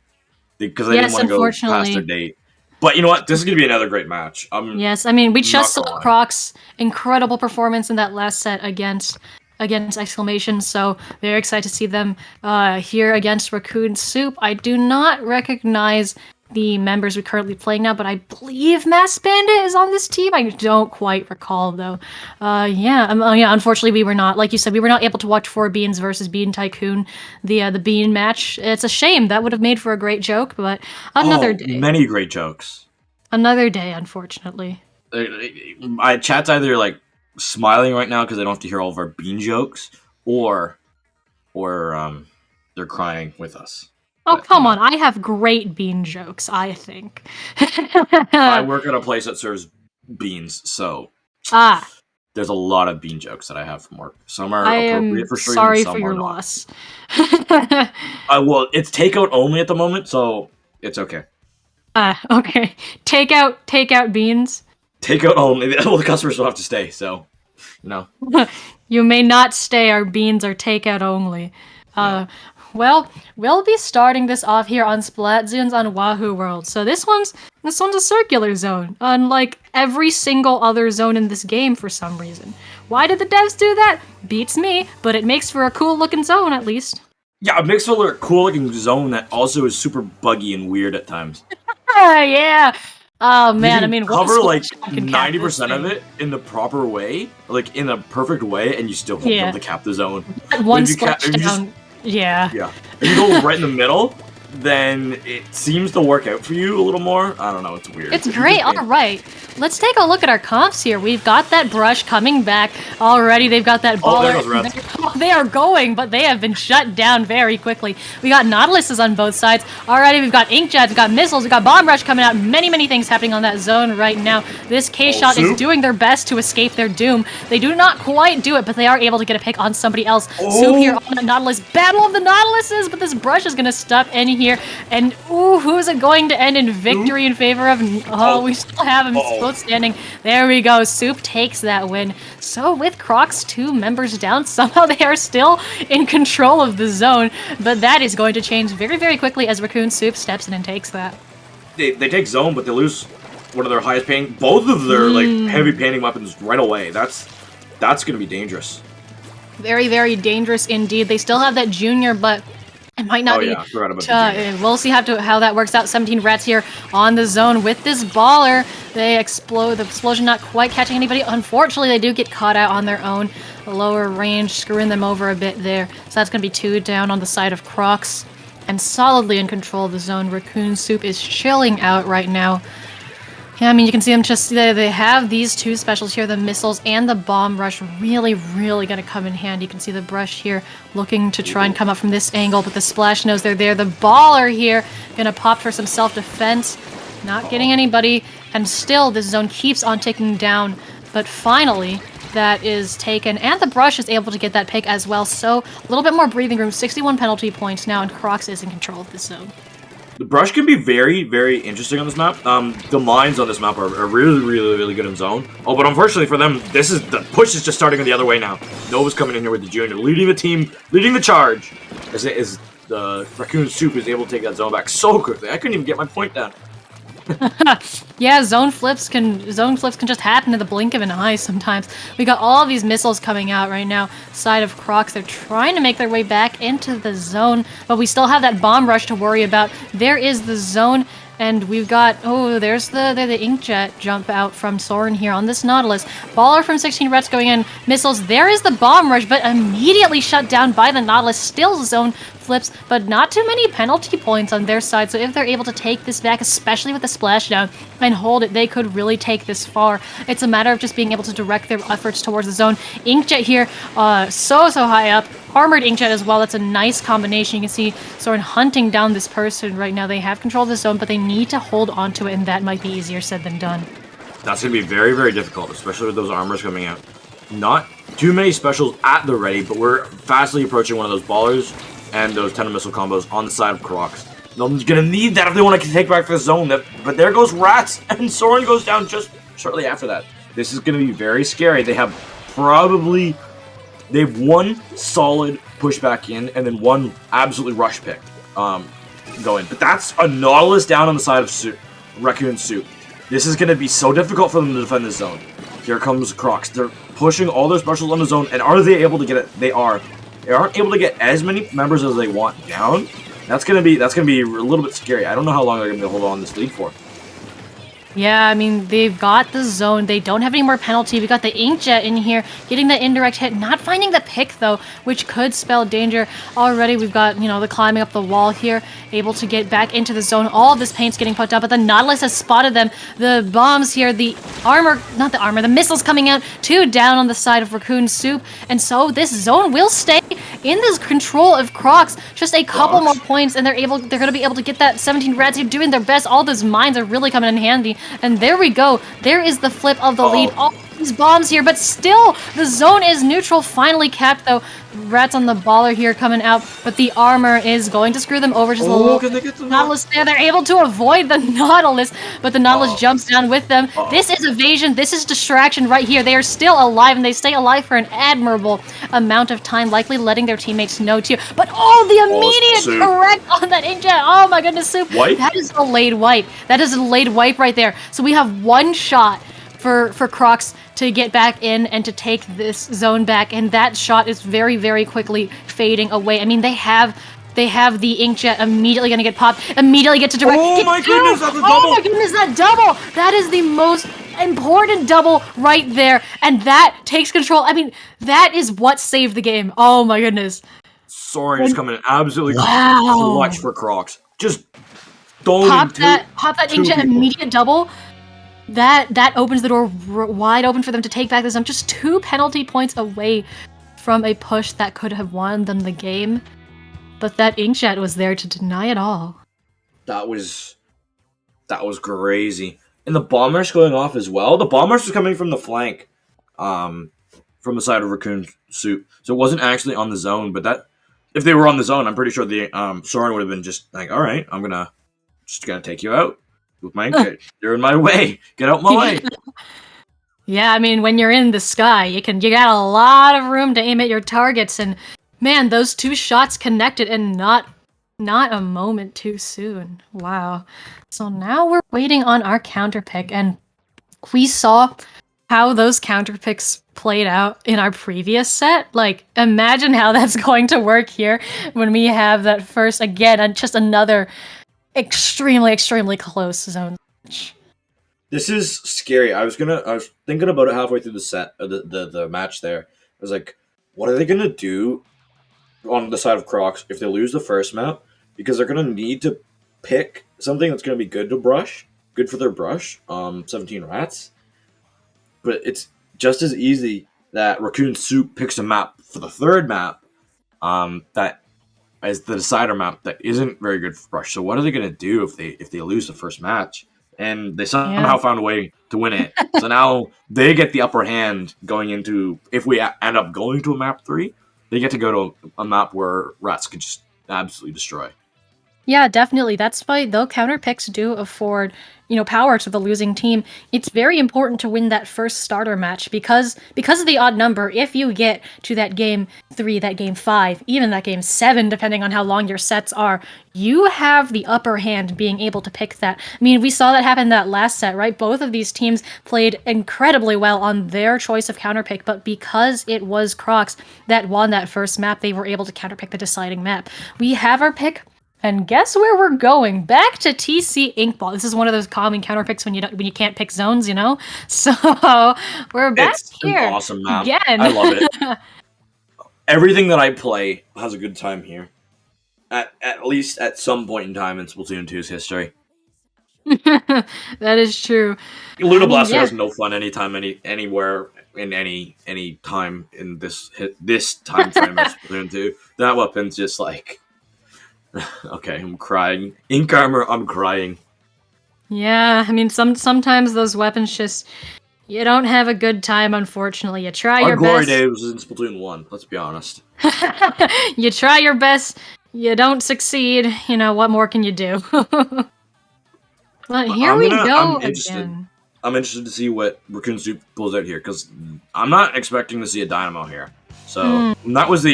because they didn't want to go past their date. But you know what? This is going to be another great match. Yes, I mean, we just saw Crocs' incredible performance in that last set against Exclamation, so very excited to see them here against Raccoon Soup. I do not recognize the members we're currently playing now, but I believe Mass Bandit is on this team. I don't quite recall, though. Unfortunately, we were not, like you said, we were not able to watch 4 Beans versus Bean Tycoon, the Bean match. It's a shame. That would have made for a great joke, but another day. Many great jokes. Another day, unfortunately. My chat's either like smiling right now because they don't have to hear all of our bean jokes, or they're crying with us. Oh, come on. I have great bean jokes, I think. I work at a place that serves beans, so there's a lot of bean jokes that I have from work. Some are appropriate for stream, sorry some for your are not. loss. Well, it's takeout only at the moment, so it's okay. Okay. Takeout beans. Takeout only. Well, the customers will have to stay, so, you know. You may not stay. Our beans are takeout only. Well, we'll be starting this off here on Splatoons on Wahoo World. So this one's a circular zone, unlike every single other zone in this game for some reason. Why did the devs do that? Beats me, but it makes for a cool looking zone at least. Yeah, it makes for a cool looking zone that also is super buggy and weird at times. Yeah. Oh man, I mean, cover like 90% of it in the proper way, like in a perfect way, and you still won't be able to cap the zone. One splashdown. Yeah. Yeah. If you go right in the middle, then it seems to work out for you a little more. I don't know. It's weird. It's great. All right. Let's take a look at our comps here. We've got that brush coming back already. They've got that baller. They are going, but they have been shut down very quickly. We got Nautiluses on both sides. Alrighty, we've got Inkjets, we've got missiles, we've got bomb rush coming out. Many things happening on that zone right now. This K-Shot is doing their best to escape their doom. They do not quite do it, but they are able to get a pick on somebody else. Soup here on the Nautilus. Battle of the Nautiluses, but this brush is going to stop in here. And, who's it going to end in victory in favor of? Oh, we still have him both standing. There we go. Soup takes that win. So with Crocs 2 members down, somehow they are still in control of the zone. But that is going to change very quickly as Raccoon Soup steps in and takes that. They take zone, but they lose one of their highest paying, both of their like heavy painting weapons right away. That's going to be dangerous. Very dangerous indeed. They still have that junior, but it might not be. We'll see how that works out. 17 rats here on the zone with this baller. They explode. The explosion not quite catching anybody. Unfortunately, they do get caught out on their own. Lower range, screwing them over a bit there. So that's going to be 2 down on the side of Crocs. And solidly in control of the zone. Raccoon Soup is chilling out right now. Yeah, I mean, you can see them they have these 2 specials here, the missiles and the bomb rush, really going to come in handy. You can see the brush here looking to try and come up from this angle, but the splash knows they're there. The baller here going to pop for some self-defense, not getting anybody, and still this zone keeps on ticking down, but finally that is taken, and the brush is able to get that pick as well, so a little bit more breathing room, 61 penalty points now, and Crocs is in control of this zone. The brush can be very interesting on this map. The mines on this map are really good in zone. Oh, but unfortunately for them, the push is just starting the other way now. Nova's coming in here with the junior, leading the team, leading the charge. As the Raccoon Soup is able to take that zone back so quickly. I couldn't even get my point down. Yeah, zone flips can just happen in the blink of an eye sometimes. We got all of these missiles coming out right now. Side of Crocs, they're trying to make their way back into the zone, but we still have that bomb rush to worry about. There is the zone, and we've got there's the Inkjet jump out from Soren here on this Nautilus. Baller from 16 Rets going in, missiles. There is the bomb rush, but immediately shut down by the Nautilus. Still zone flips, but not too many penalty points on their side. So if they're able to take this back, especially with the splashdown, and hold it, they could really take this far. It's a matter of just being able to direct their efforts towards the zone. Inkjet here, so high up. Armored Inkjet as well. That's a nice combination. You can see Soren hunting down this person right now. They have control of the zone, but they need to hold on to it, and that might be easier said than done. That's going to be very, very difficult, especially with those armors coming out. Not too many specials at the ready, but we're fastly approaching one of those ballers and those 10 missile combos on the side of Crocs. They're going to need that if they want to take back the zone. But there goes Rats, and Soren goes down just shortly after that. This is going to be very scary. They have one solid pushback in, and then one absolutely rush pick going. But that's a Nautilus down on the side of Raccoon Suit. This is going to be so difficult for them to defend this zone. Here comes Crocs. They're pushing all their specials on the zone, and are they able to get it? They are. They aren't able to get as many members as they want down. That's gonna be a little bit scary. I don't know how long they're gonna be able to hold on this lead for. Yeah, I mean, they've got the zone. They don't have any more penalty. We got the Inkjet in here, getting the indirect hit, not finding the pick, though, which could spell danger. Already, we've got, the climbing up the wall here, able to get back into the zone. All of this paint's getting put down, but the Nautilus has spotted them. The bombs here, the missiles coming out, 2 down on the side of Raccoon Soup, and so this zone will stay in this control of Crocs. Just a couple more points, and they're going to be able to get that 17 Rats here doing their best. All those mines are really coming in handy. And there we go. There is the flip of the lead. All these bombs here, but still, the zone is neutral. Finally capped, though. Rats on the baller here coming out, but the armor is going to screw them over just a little. Can they get the Nautilus there. They're able to avoid the Nautilus, but the Nautilus jumps down with them. This is evasion. This is distraction right here. They are still alive, and they stay alive for an admirable amount of time, likely letting their teammates know too. But the immediate correct on that Inkjet. Oh my goodness, Soup. Wipe? That is a laid wipe. That is a laid wipe right there. So we have one shot for Crocs to get back in and to take this zone back, and that shot is very, very quickly fading away. I mean, they have the Inkjet immediately going to get popped, immediately get to direct. Oh my goodness, that's a double! Oh my goodness, that double! That is the most important double right there, and that takes control. I mean, that is what saved the game. Oh my goodness. Soren is coming in absolutely clutch for Crocs. Just pop that Inkjet immediate double. That opens the door wide open for them to take back the zone. Just 2 penalty points away from a push that could have won them the game. But that Inkjet was there to deny it all. That was crazy. And the bombers going off as well. The bombers was coming from the flank, from the side of Raccoon Suit. So it wasn't actually on the zone. But that, if they were on the zone, I'm pretty sure the Soren would have been just like, all right, I'm gonna take you out with my Inkjet. You're in my way. Get out my way. Yeah, I mean, when you're in the sky, you got a lot of room to aim at your targets, and man, those 2 shots connected, and not a moment too soon. Wow. So now we're waiting on our counter pick, and we saw how those counter picks played out in our previous set. Like, imagine how that's going to work here when we have that first, again, just another extremely, extremely close zone. This is scary. I was thinking about it halfway through the set, the match there. I was like, what are they gonna do on the side of Crocs if they lose the first map? Because they're gonna need to pick something that's gonna be good for their brush. 17 Rats. But it's just as easy that Raccoon Soup picks a map for the third map, that as the decider map that isn't very good for brush. So what are they gonna do if they lose the first match? And they somehow found a way to win it. So now they get the upper hand going into, if we end up going to a map 3, they get to go to a map where Rats could just absolutely destroy. Yeah, definitely. That's why, though counter picks do afford, power to the losing team, it's very important to win that first starter match because of the odd number. If you get to that game 3, that game 5, even that game 7, depending on how long your sets are, you have the upper hand being able to pick that. I mean, we saw that happen in that last set, right? Both of these teams played incredibly well on their choice of counter pick, but because it was Crocs that won that first map, they were able to counter pick the deciding map. We have our pick. And guess where we're going? Back to TC Inkball. This is one of those common counter picks when you can't pick zones, So we're back here. It's an awesome map. Again. I love it. Everything that I play has a good time here. at least at some point in time in Splatoon 2's history. That is true. Luna I mean, Blaster yeah. has no fun anytime, anywhere, in any time in this time frame of Splatoon 2. That weapon's just like, okay, I'm crying. Ink Armor, I'm crying. Yeah, I mean, sometimes those weapons just you don't have a good time. Unfortunately, you try Our your glory best. day was in Splatoon 1. Let's be honest. You try your best. You don't succeed. You know what more can you do? But here we go again. I'm interested to see what Raccoon Soup pulls out here, because I'm not expecting to see a Dynamo here. So that was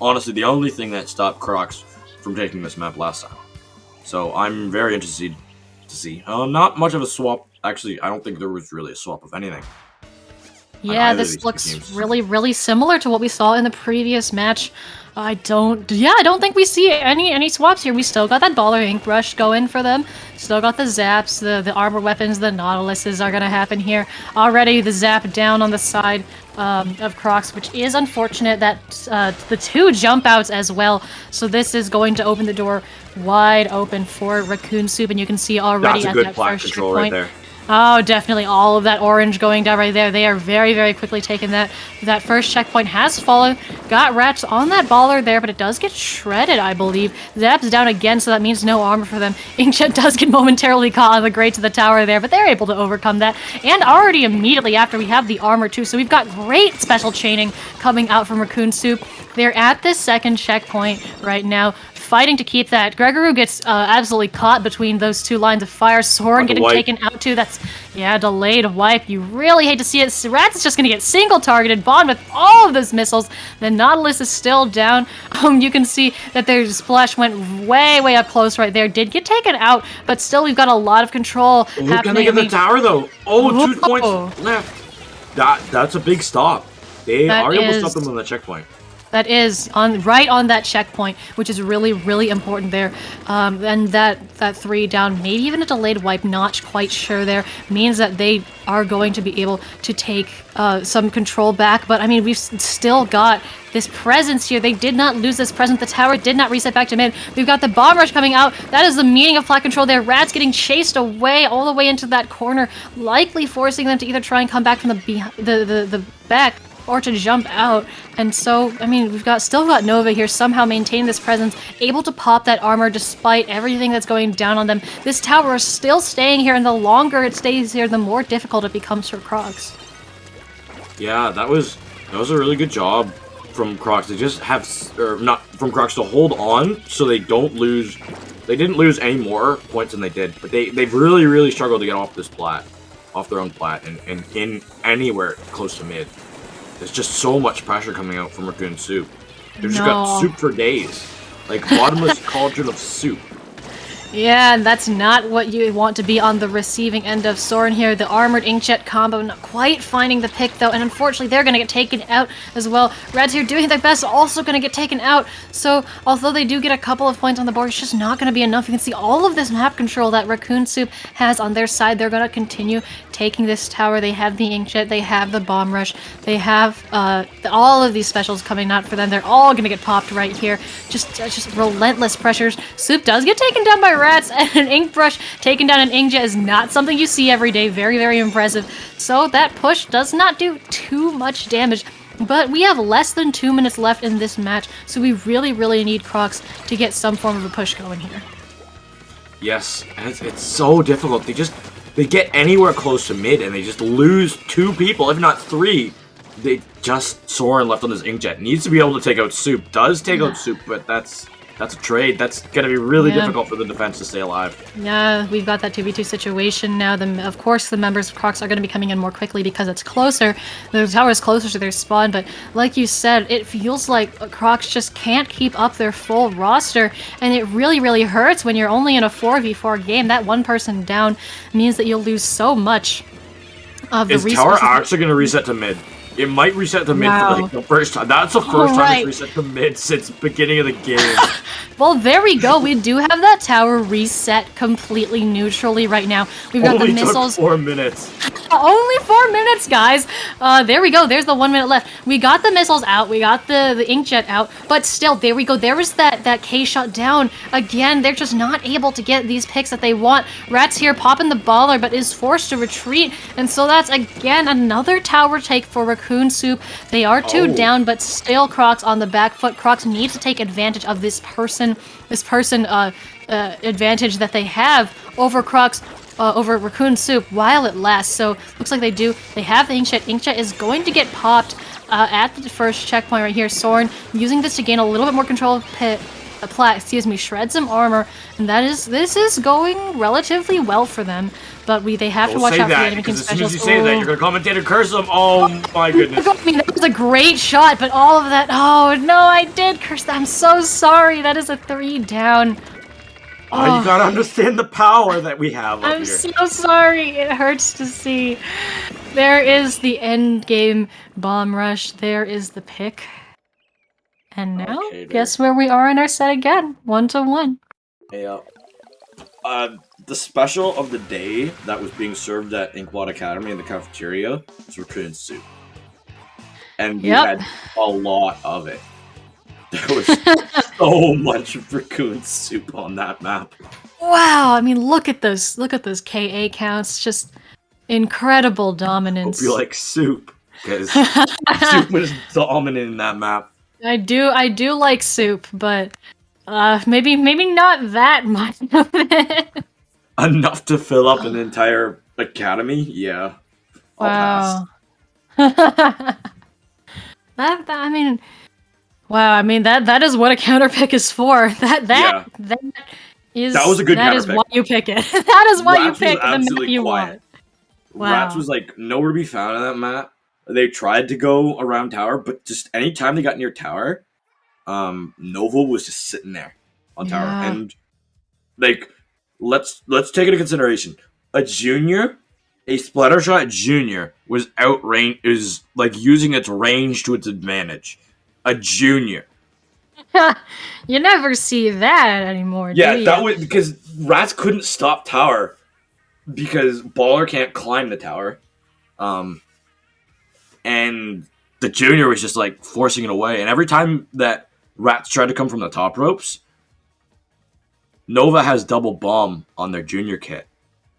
honestly the only thing that stopped Crocs from taking this map last time. So I'm very interested to see. Not much of a swap. Actually, I don't think there was really a swap of anything. Yeah, this looks really similar to what we saw in the previous match. I don't think we see any swaps here. We still got that Baller Ink Rush going for them. Still got the zaps, the armor weapons, the Nautiluses are gonna happen here. Already the zap down on the side of Crocs, which is unfortunate. That the 2 jump outs as well. So this is going to open the door wide open for Raccoon Soup, and you can see already at that first control point. Right there. Oh, definitely all of that orange going down right there. They are very quickly taking that. That first checkpoint has fallen. Got Rats on that baller there, but it does get shredded, I believe. Zap's down again, so that means no armor for them. Inkjet does get momentarily caught on the grate to the tower there, but they're able to overcome that. And already immediately after, we have the armor too, so we've got great special chaining coming out from Raccoon Soup. They're at this second checkpoint right now, fighting to keep that. Gregory gets absolutely caught between those 2 lines of fire. Soren getting taken out too. That's, yeah, delayed wipe. You really hate to see it. Rats is just going to get single targeted, Bond with all of those missiles. The Nautilus is still down. You can see that their splash went way up close right there. Did get taken out, but still we've got a lot of control happening. Can they get the tower though? Oh, 2 points left. That's a big stop. They are able to stop them on the checkpoint. That is right on that checkpoint, which is really important there. And that 3 down, maybe even a delayed wipe, not quite sure there, means that they are going to be able to take some control back. But I mean, we've still got this presence here. They did not lose this presence. The tower did not reset back to mid. We've got the bomb rush coming out. That is the meaning of flat control there. Rats getting chased away all the way into that corner, likely forcing them to either try and come back from the back or to jump out. And so, I mean, we've still got Nova here, somehow maintain this presence, able to pop that armor despite everything that's going down on them. This tower is still staying here, and the longer it stays here, the more difficult it becomes for Crocs. Yeah, that was a really good job from Crocs. They just have, or not from Crocs, to hold on so they don't lose. They didn't lose any more points than they did, but they've really struggled to get off this plat, off their own plat, and in anywhere close to mid. There's just so much pressure coming out from Raccoon Soup. They've just got soup for days. Like, bottomless cauldron of soup. Yeah, and that's not what you want to be on the receiving end of. Soren here, the armored inkjet combo, not quite finding the pick though, and unfortunately they're going to get taken out as well. Reds here doing their best, also going to get taken out. So, although they do get a couple of points on the board, it's just not going to be enough. You can see all of this map control that Raccoon Soup has on their side. They're going to continue taking this tower. They have the inkjet, they have the bomb rush, they have all of these specials coming out for them. They're all going to get popped right here. Just relentless pressures. Soup does get taken down by Rats, and an ink brush taken down an inkjet is not something you see every day. Very impressive. So that push does not do too much damage. But we have less than 2 minutes left in this match, so we really need Crocs to get some form of a push going here. Yes, and it's so difficult. They get anywhere close to mid, and they just lose 2 people, if not 3. They just Soren left on this inkjet. Needs to be able to take out Soup. Does take out Soup, but that's a trade. That's gonna be really difficult for the defense to stay alive. Yeah, we've got that 2v2 situation now. Of course, the members of Crocs are going to be coming in more quickly because it's closer. The tower is closer to their spawn, but like you said, it feels like Crocs just can't keep up their full roster, and it really hurts when you're only in a 4v4 game. That one person down means that you'll lose so much of the resources. Is tower actually going to reset to mid? It might reset to mid for like the first time. That's the first time it's reset to mid since the beginning of the game. Well, there we go. We do have that tower reset completely neutrally right now. We've got the missiles. Took 4 minutes. Only 4 minutes, guys. There we go. There's the 1 minute left. We got the missiles out. We got the inkjet out. But still, there we go. There was that K shot down. Again, they're just not able to get these picks that they want. Rat's here popping the baller, but is forced to retreat. And so that's, again, another tower take for Raccoon Soup. They are 2 down, but still Crocs on the back foot. Crocs needs to take advantage of this person advantage that they have over Crocs, over Raccoon Soup while it lasts. So looks like they do. They have the Inkjet. Inkjet is going to get popped at the first checkpoint right here. Soren using this to gain a little bit more control of shreds some armor, and this is going relatively well for them. But they have to watch out for the enemy team specials. As soon as you say that, you're gonna commentator curse them. Oh my goodness! I mean, that was a great shot, but all of that. Oh no, I did curse that. I'm so sorry. That is a 3 down. Oh, you gotta understand the power that we have up here. I'm so sorry. It hurts to see. There is the end game bomb rush. There is the pick. And now, guess where we are in our set again? 1-1. Yeah. The special of the day that was being served at Inkblot Academy in the cafeteria was Raccoon Soup. And we had a lot of it. There was so much Raccoon Soup on that map. Wow, I mean, look at those KA counts. Just incredible dominance. Hope you like Soup, because Soup was dominant in that map. I do like Soup, but maybe not that much of it. Enough to fill up an entire academy? Yeah. Wow. I mean, wow. I mean that is what a counter pick is for. That was a good counter pick. That is why you pick it. That is why you pick the map you want. Wow. Rats was like nowhere to be found on that map. They tried to go around tower, but just anytime they got near tower, Nova was just sitting there on tower. And like, let's take into consideration a Splattershot junior was is like using its range to its advantage. A junior. You never see that anymore. Yeah, that was because Rats couldn't stop tower because Baller can't climb the tower. And the junior was just like forcing it away. And every time that Rats tried to come from the top ropes, Nova has double bomb on their junior kit.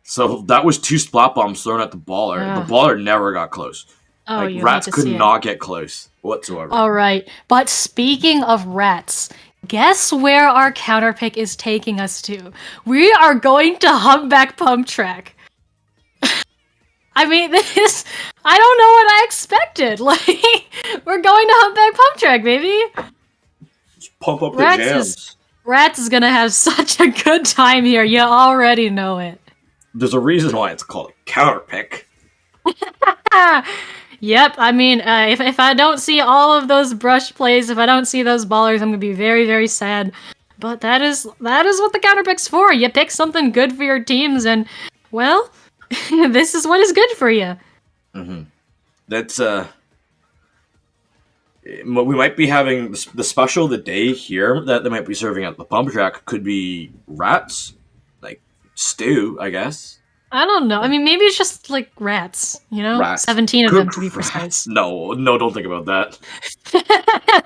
So that was 2 splat bombs thrown at the Baller. The Baller never got close. Oh, like, Rats could not get close whatsoever. All right. But speaking of Rats, guess where our counter pick is taking us to? We are going to Humpback Pump Track. I mean, I don't know what I expected. Like, we're going to Humpback Pump Track, baby. Just pump up the jams. Rats is gonna have such a good time here. You already know it. There's a reason why it's called a counter pick. Yep. I mean, if I don't see all of those brush plays, if I don't see those ballers, I'm gonna be very, very sad. But that is what the counter pick's for. You pick something good for your teams, and well, this is what is good for you. Mm-hmm. That's we might be having the special of the day here that they might be serving at the pump track could be Rats, like stew, I guess. I don't know. I mean, maybe it's just like rats, you know? Rats. 17 of them to be precise. No, don't think about that.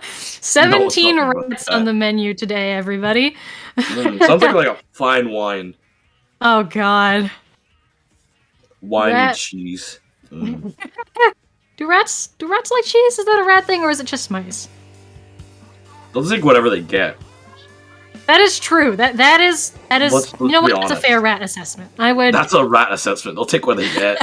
17 rats on the menu today, everybody. Sounds like a fine wine. Oh god. Wine and cheese. Mm. Do rats like cheese? Is that a rat thing, or is it just mice? They'll take whatever they get. That is true. That is. Let's you know what? honest. That's a fair rat assessment. I would. That's a rat assessment. They'll take what they get.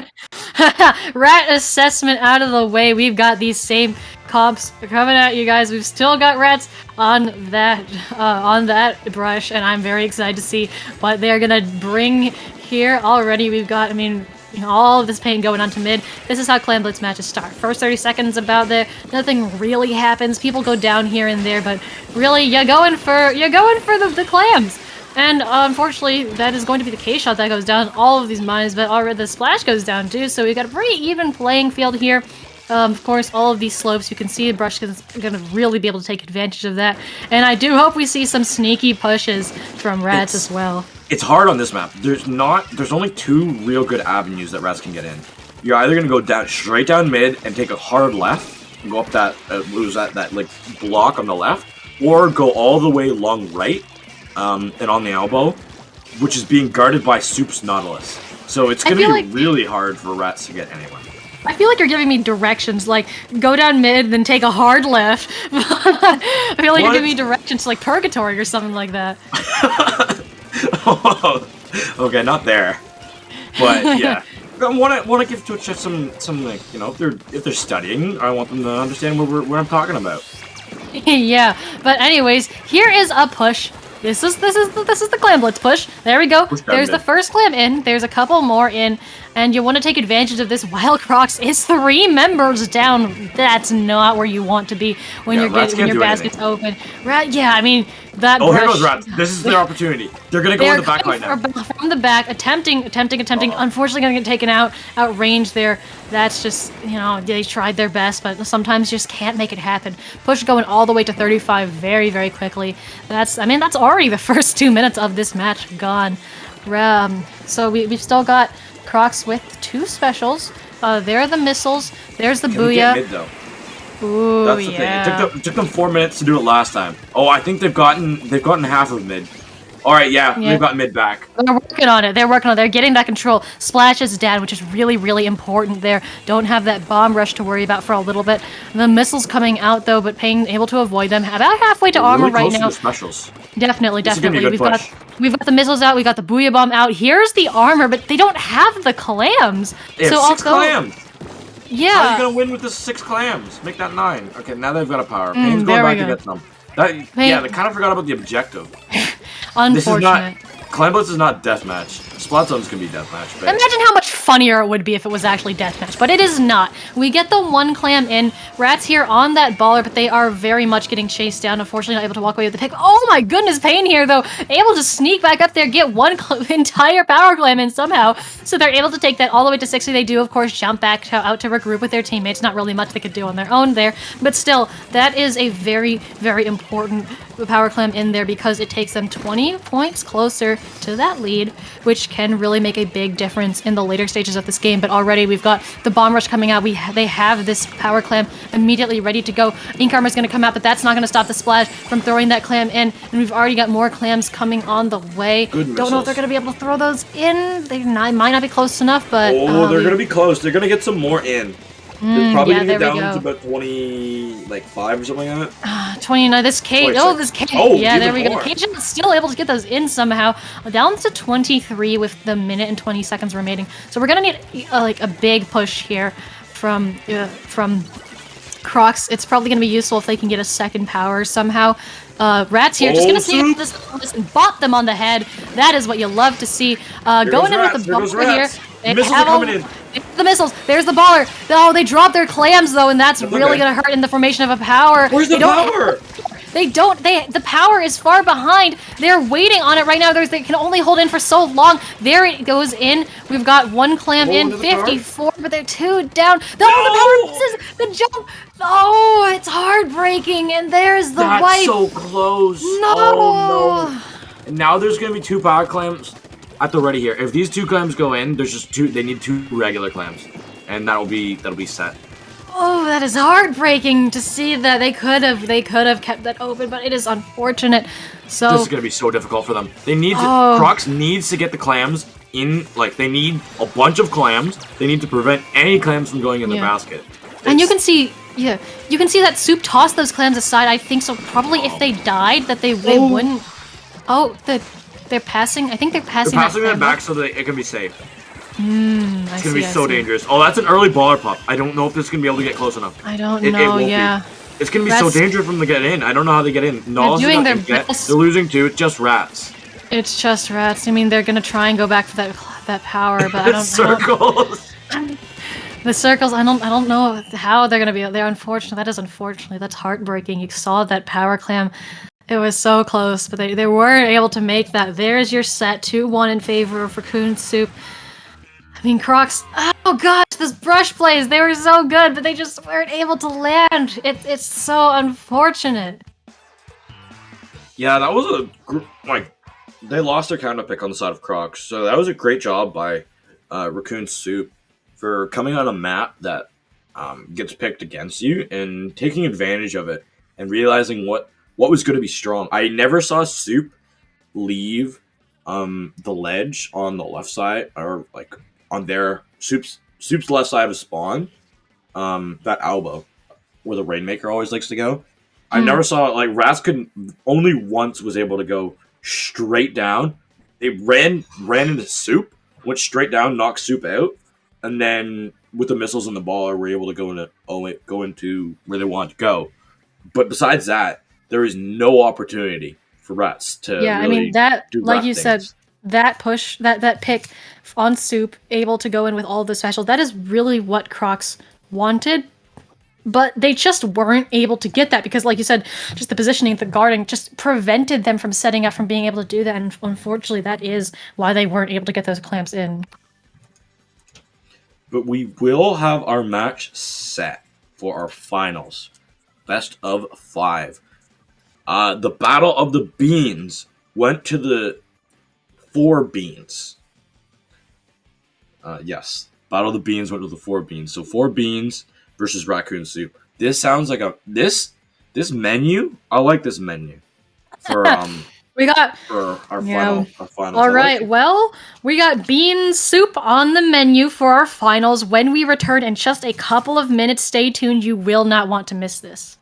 Rat assessment out of the way. We've got these same comps coming at you guys. We've still got rats on that brush, and I'm very excited to see what they're gonna bring here. Already, we've got. I mean, all of this paint going on to mid. This is how Clan Blitz matches start. First 30 seconds about there, nothing really happens. People go down here and there, but really, you're going for the clams. And unfortunately, that is going to be the K-shot that goes down all of these mines, but already the splash goes down too, so we've got a pretty even playing field here. Of course, all of these slopes, you can see the brush is going to really be able to take advantage of that. And I do hope we see some sneaky pushes from Rats as well. It's hard on this map. There's only 2 real good avenues that Rats can get in. You're either gonna go straight down mid and take a hard left and go up that that like block on the left, or go all the way long right and on the elbow, which is being guarded by Soup's Nautilus. So it's gonna be really hard for Rats to get anywhere. I feel like you're giving me directions, like go down mid, then take a hard left. I feel like you're giving me directions like purgatory or something like that. Okay, not there, but yeah. I want to give Twitch some like, you know, if they're studying, I want them to understand what I'm talking about. Yeah, but anyways, here is a push. This is the clam blitz push. There we go. There's the first clam in. There's a couple more in, and you want to take advantage of this while Crocs is 3 members down. That's not where you want to be when your basket's open. Yeah, I mean that. Oh, here goes Rats. This is their opportunity. They're gonna go in the back right now. From the back, attempting. Unfortunately, gonna get taken out range there. That's just, you know, they tried their best, but sometimes just can't make it happen. Push going all the way to 35 very, very quickly. That's already the first 2 minutes of this match gone. So we've still got Crocs with 2 specials. There are the missiles. There's the booyah. Mid, though? Ooh, that's the thing. It took them 4 minutes to do it last time. Oh, I think they've gotten half of mid. All right, yeah, they've got mid back. They're working on it. They're getting that control. Splash is down, which is really, really important there. Don't have that bomb rush to worry about for a little bit. The missiles coming out, though, but able to avoid them. About halfway to armor right now. To the specials. Definitely. We've push. got the missiles out. We got the booyah bomb out. Here's the armor, but they don't have the clams. They have 6 clams. Yeah. How are you gonna win with the 6 clams? Make that 9. Okay, now they've got a power. Pain's going back to get some. Yeah, they kind of forgot about the objective. Unfortunate. Clam Blitz is not deathmatch. Splatoon's can be deathmatch. Imagine how much funnier it would be if it was actually deathmatch, but it is not. We get the 1 clam in. Rats here on that baller, but they are very much getting chased down. Unfortunately, not able to walk away with the pick. Oh my goodness, Pain here though, able to sneak back up there, get 1 entire power clam in somehow. So they're able to take that all the way to 60. They do, of course, jump back out to regroup with their teammates. Not really much they could do on their own there, but still, that is a very, very important power clam in there because it takes them 20 points closer to that lead, which can really make a big difference in the later stages of this game. But already we've got the bomb rush coming out. They have this power clam immediately ready to go. Ink Armor's going to come out, but that's not going to stop the Splash from throwing that clam in. And we've already got more clams coming on the way. Don't know if they're going to be able to throw those in. They might not be close enough, but they're going to be close. They're going to get some more in. They're probably going to get down to about 25 or something like that. 29. This Cage. This Cage. Oh, yeah, there we go. Cage is still able to get those in somehow. Down to 23 with the minute and 20 seconds remaining. So we're gonna need like a big push here from Crocs. It's probably gonna be useful if they can get a second power somehow. Rats here, just gonna see this and bop them on the head. That is what you love to see. Going in with the baller here. Missiles are coming in. The missiles. There's the baller. Oh, they dropped their clams though, and that's really gonna hurt in the formation of a power. Where's the power? The power is far behind. They're waiting on it right now. They can only hold in for so long. There it goes in. We've got 1 clam in, 54, but they're 2 down. The power misses the jump. Oh, it's heartbreaking. And there's the wipe. That's so close. No. Oh, no. And now there's gonna be 2 power clams at the ready here. If these 2 clams go in, there's just 2. They need 2 regular clams, and that'll be set. Oh, that is heartbreaking to see that they could have kept that open, but it is unfortunate. So this is gonna be so difficult for them. They need Crocs needs to get the clams in. Like they need a bunch of clams. They need to prevent any clams from going in the basket. And you can see, you can see that Soup tossed those clams aside. I think so. Probably if they died, that they wouldn't. Oh, they're passing. I think they're passing. They're passing that back so that it can be safe. It's gonna be so see. dangerous. Oh, that's an early baller pop. I don't know if this is gonna be able to get close enough. I don't know. Yeah. It's gonna be so dangerous for them to get in. I don't know how they get in. They're doing their best. They're losing 2. It's just Rats. It's just Rats. I mean, they're gonna try and go back for that power, but I don't. Circles. The circles. I don't know how they're gonna be. They're unfortunate. That is unfortunately. That's heartbreaking. You saw that power clam. It was so close, but they weren't able to make that. There's your set. 2-1 in favor of Raccoon Soup. I mean, Crocs. Oh gosh, those brush plays, they were so good, but they just weren't able to land. It's so unfortunate. Yeah, that was like they lost their counter pick on the side of Crocs, so that was a great job by Raccoon Soup for coming on a map that gets picked against you and taking advantage of it and realizing what was going to be strong. I never saw Soup leave the ledge on the left side or like on their Soup's left side of spawn, that elbow where the Rainmaker always likes to go. I Hmm. never saw like Raskin only once was able to go straight down. They ran into Soup, went straight down, knocked Soup out, and then with the missiles and the ball, were able to go into where they wanted to go. But besides that, there is no opportunity for Rats to Yeah, I mean really that, do like Rat you said, things. that push, that pick on Soup, able to go in with all the specials, that is really what Crocs wanted. But they just weren't able to get that because, like you said, just the positioning, the guarding, just prevented them from setting up, from being able to do that. And unfortunately, that is why they weren't able to get those clamps in. But we will have our match set for our finals, best of 5. The Battle of the Beans went to the 4 beans. Yes, Battle of the Beans went to the 4 beans. So 4 beans versus Raccoon Soup. This sounds like this menu. I like this menu for We got, our yeah. finals. All I like right. it. Well, we got bean soup on the menu for our finals when we return in just a couple of minutes. Stay tuned. You will not want to miss this.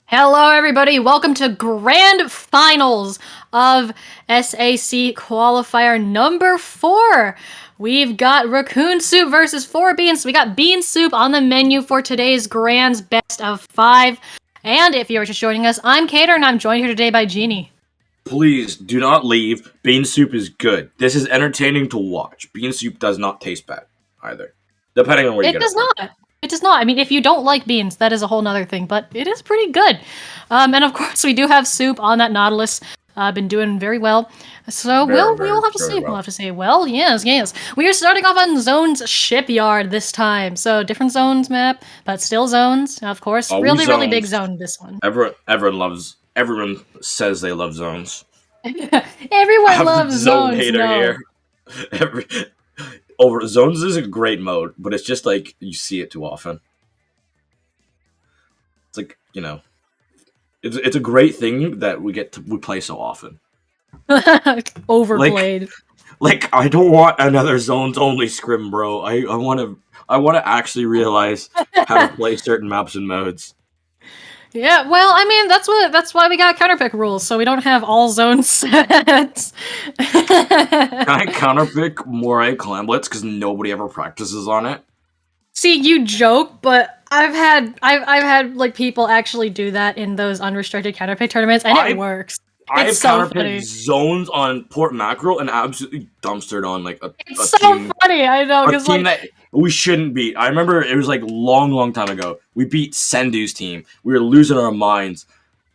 Hello, everybody. Welcome to Grand Finals of SAC Qualifier number 4. We've got Raccoon Soup versus 4 Beans. We got Bean Soup on the menu for today's Grand's Best of 5. And if you're just joining us, I'm Cater, and I'm joined here today by Jeannie. Please do not leave. Bean soup is good. This is entertaining to watch. Bean soup does not taste bad either, depending on where you get it. It does not. It does not. I mean, if you don't like beans, that is a whole nother thing, but it is pretty good. And of course, we do have Soup on that Nautilus. Been doing very well. So we'll have to see. well. We'll have to say, well, yes. We are starting off on Zones Shipyard this time. So different zones map, but still zones. Of course, really big zone this one. Everyone says they love zones. Everyone loves zones. Here. Zones is a great mode, but it's just like you see it too often. It's like, you know, it's a great thing that we play so often. Overplayed. Like I don't want another zones only scrim, bro. I want to actually realize how to play certain maps and modes. Yeah, well, I mean, that's why we got counterpick rules, so we don't have all zone sets. Can I counterpick Moray Clamblets because nobody ever practices on it? See, you joke, but I've had like people actually do that in those unrestricted counterpick tournaments, and it works. I've counterpicked funny. Zones on Port Mackerel and absolutely dumpstered on like a team, funny. I know, a team that we shouldn't beat. I remember it was like long time ago. We beat Sendu's team. We were losing our minds.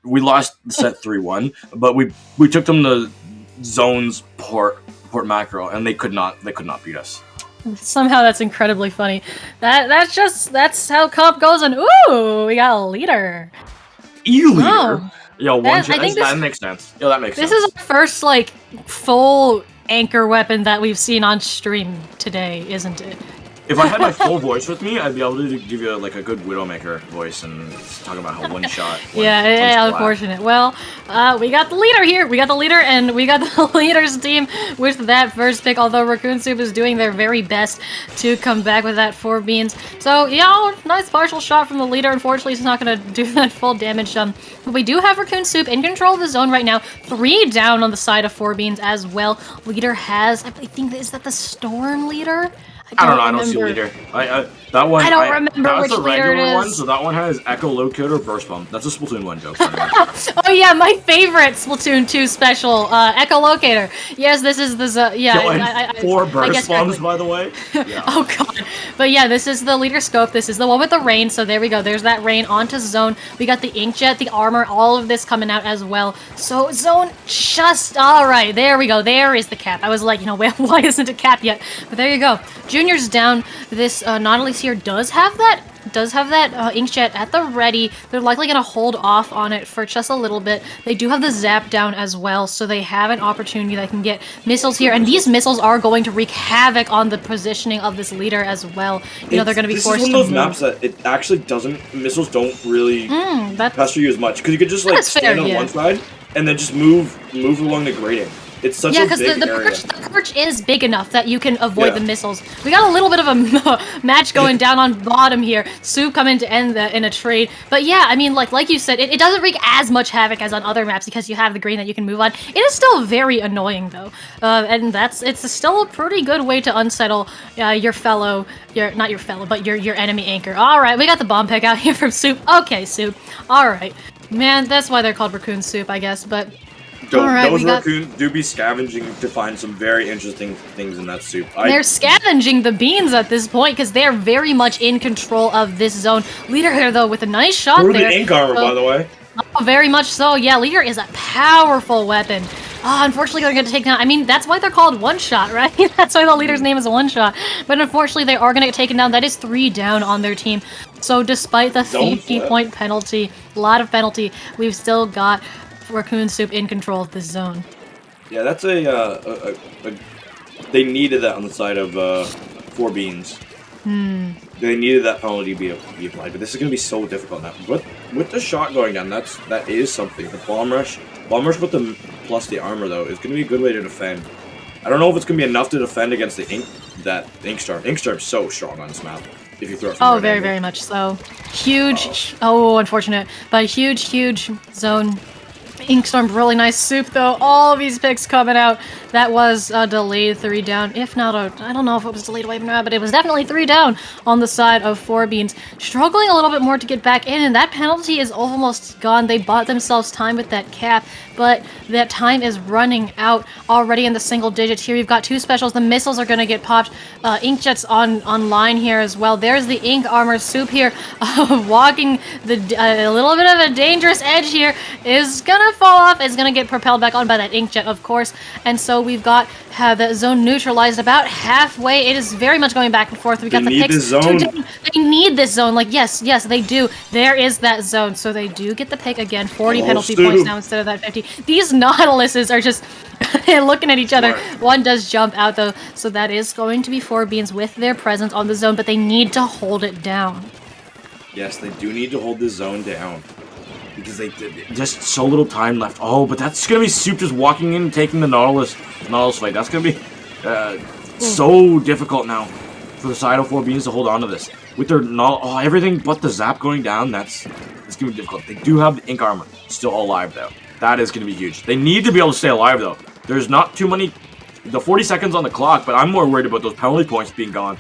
We lost the set 3-1, but we took them to Zones Port Mackerel, and they could not beat us. Somehow that's incredibly funny. That's how comp goes. And ooh, we got a leader. E-leader. Oh. Yo, that makes sense. Yo, that makes sense. This is our first, like, full anchor weapon that we've seen on stream today, isn't it? If I had my full voice with me, I'd be able to give you like a good Widowmaker voice and talk about how one shot. Yeah, unfortunate. Well, we got the leader here. We got the leader, and we got the leader's team with that first pick. Although Raccoon Soup is doing their very best to come back with that 4 beans. So yeah, nice partial shot from the leader. Unfortunately, he's not gonna do that full damage. But we do have Raccoon Soup in control of the zone right now. 3 down on the side of 4 beans as well. Leader has, I think, is that the Storm leader? I don't know. I don't see leader. That one. I don't remember which leader it is. That's a regular one, so that one has Echolocator Burst Bomb. That's a Splatoon 1 joke. Oh yeah, my favorite Splatoon 2 special, Echolocator. Yes, this is the yeah. 4 Burst Bombs, by the way. Yeah. Oh god. But yeah, this is the leader scope. This is the one with the rain. So there we go. There's that rain onto zone. We got the inkjet, the armor, all of this coming out as well. So zone just all right. There we go. There is the cap. I was like, you know, why isn't it cap yet? But there you go. Junior's down. This Nautilus here does have that inkjet at the ready. They're likely going to hold off on it for just a little bit. They do have the zap down as well, so they have an opportunity that can get missiles here, and these missiles are going to wreak havoc on the positioning of this leader as well. You know, they're going to be forced to move. This is one of those maps that it actually doesn't, missiles don't really pester you as much, because you could just like stand on one side and then just move along the grading. It's such a big area. Because the perch is big enough that you can avoid the missiles. We got a little bit of a match going down on bottom here. Soup coming to end in a trade. But yeah, I mean, like you said, it doesn't wreak as much havoc as on other maps because you have the green that you can move on. It is still very annoying though, and it's still a pretty good way to unsettle not your enemy anchor. All right, we got the bomb pick out here from Soup. Okay, Soup. All right, man, that's why they're called Raccoon Soup, I guess, but. Those raccoons do be scavenging to find some very interesting things in that soup. They're scavenging the beans at this point because they're very much in control of this zone. Leader here, though, with a nice shot there. The ink armor, by the way. Oh, very much so. Yeah, Leader is a powerful weapon. Unfortunately, they're going to take down... I mean, that's why they're called one-shot, right? That's why the leader's name is one-shot. But unfortunately, they are going to get taken down. That is 3 down on their team. So despite the 50-point penalty, a lot of penalty, we've still got Raccoon Soup in control of this zone. Yeah, that's They needed that on the side of Four Beans. They needed that penalty to be applied, but this is going to be so difficult now. With the shot going down, that is something. The bomb rush with the plus the armor though is going to be a good way to defend. I don't know if it's going to be enough to defend against the Inkstorm. Inkstorm's so strong on this map. If you throw it from Oh, very, very much so. Huge. Oh, unfortunate, but huge zone. Inkstorm, really nice soup though. All of these picks coming out. That was a delayed 3 down. If not, I don't know if it was delayed away from that, but it was definitely 3 down on the side of Four Beans. Struggling a little bit more to get back in, and that penalty is almost gone. They bought themselves time with that cap, but that time is running out already in the single digits. Here we've got 2 specials. The missiles are going to get popped. Inkjet's online here as well. There's the Ink Armor soup here, walking a little bit of a dangerous edge here. Is gonna fall off. Is gonna get propelled back on by that Inkjet, of course. And so we've got that zone neutralized about halfway. It is very much going back and forth. We got the picks. This zone. They need this zone. Like, yes, they do. There is that zone. So they do get the pick again. 40 penalty points now instead of that 50. These Nautiluses are just looking at each other. Right. One does jump out, though. So that is going to be Four Beans with their presence on the zone, but they need to hold it down. Yes, they do need to hold this zone down. Because they just so little time left. Oh, but that's gonna be Soup just walking in and taking the Nautilus fight. That's gonna be so difficult now for the side of Four Beans to hold on to this. With their everything but the zap going down, it's gonna be difficult. They do have the Ink Armor still alive though. That is gonna be huge. They need to be able to stay alive though. There's not too many, the 40 seconds on the clock, but I'm more worried about those penalty points being gone.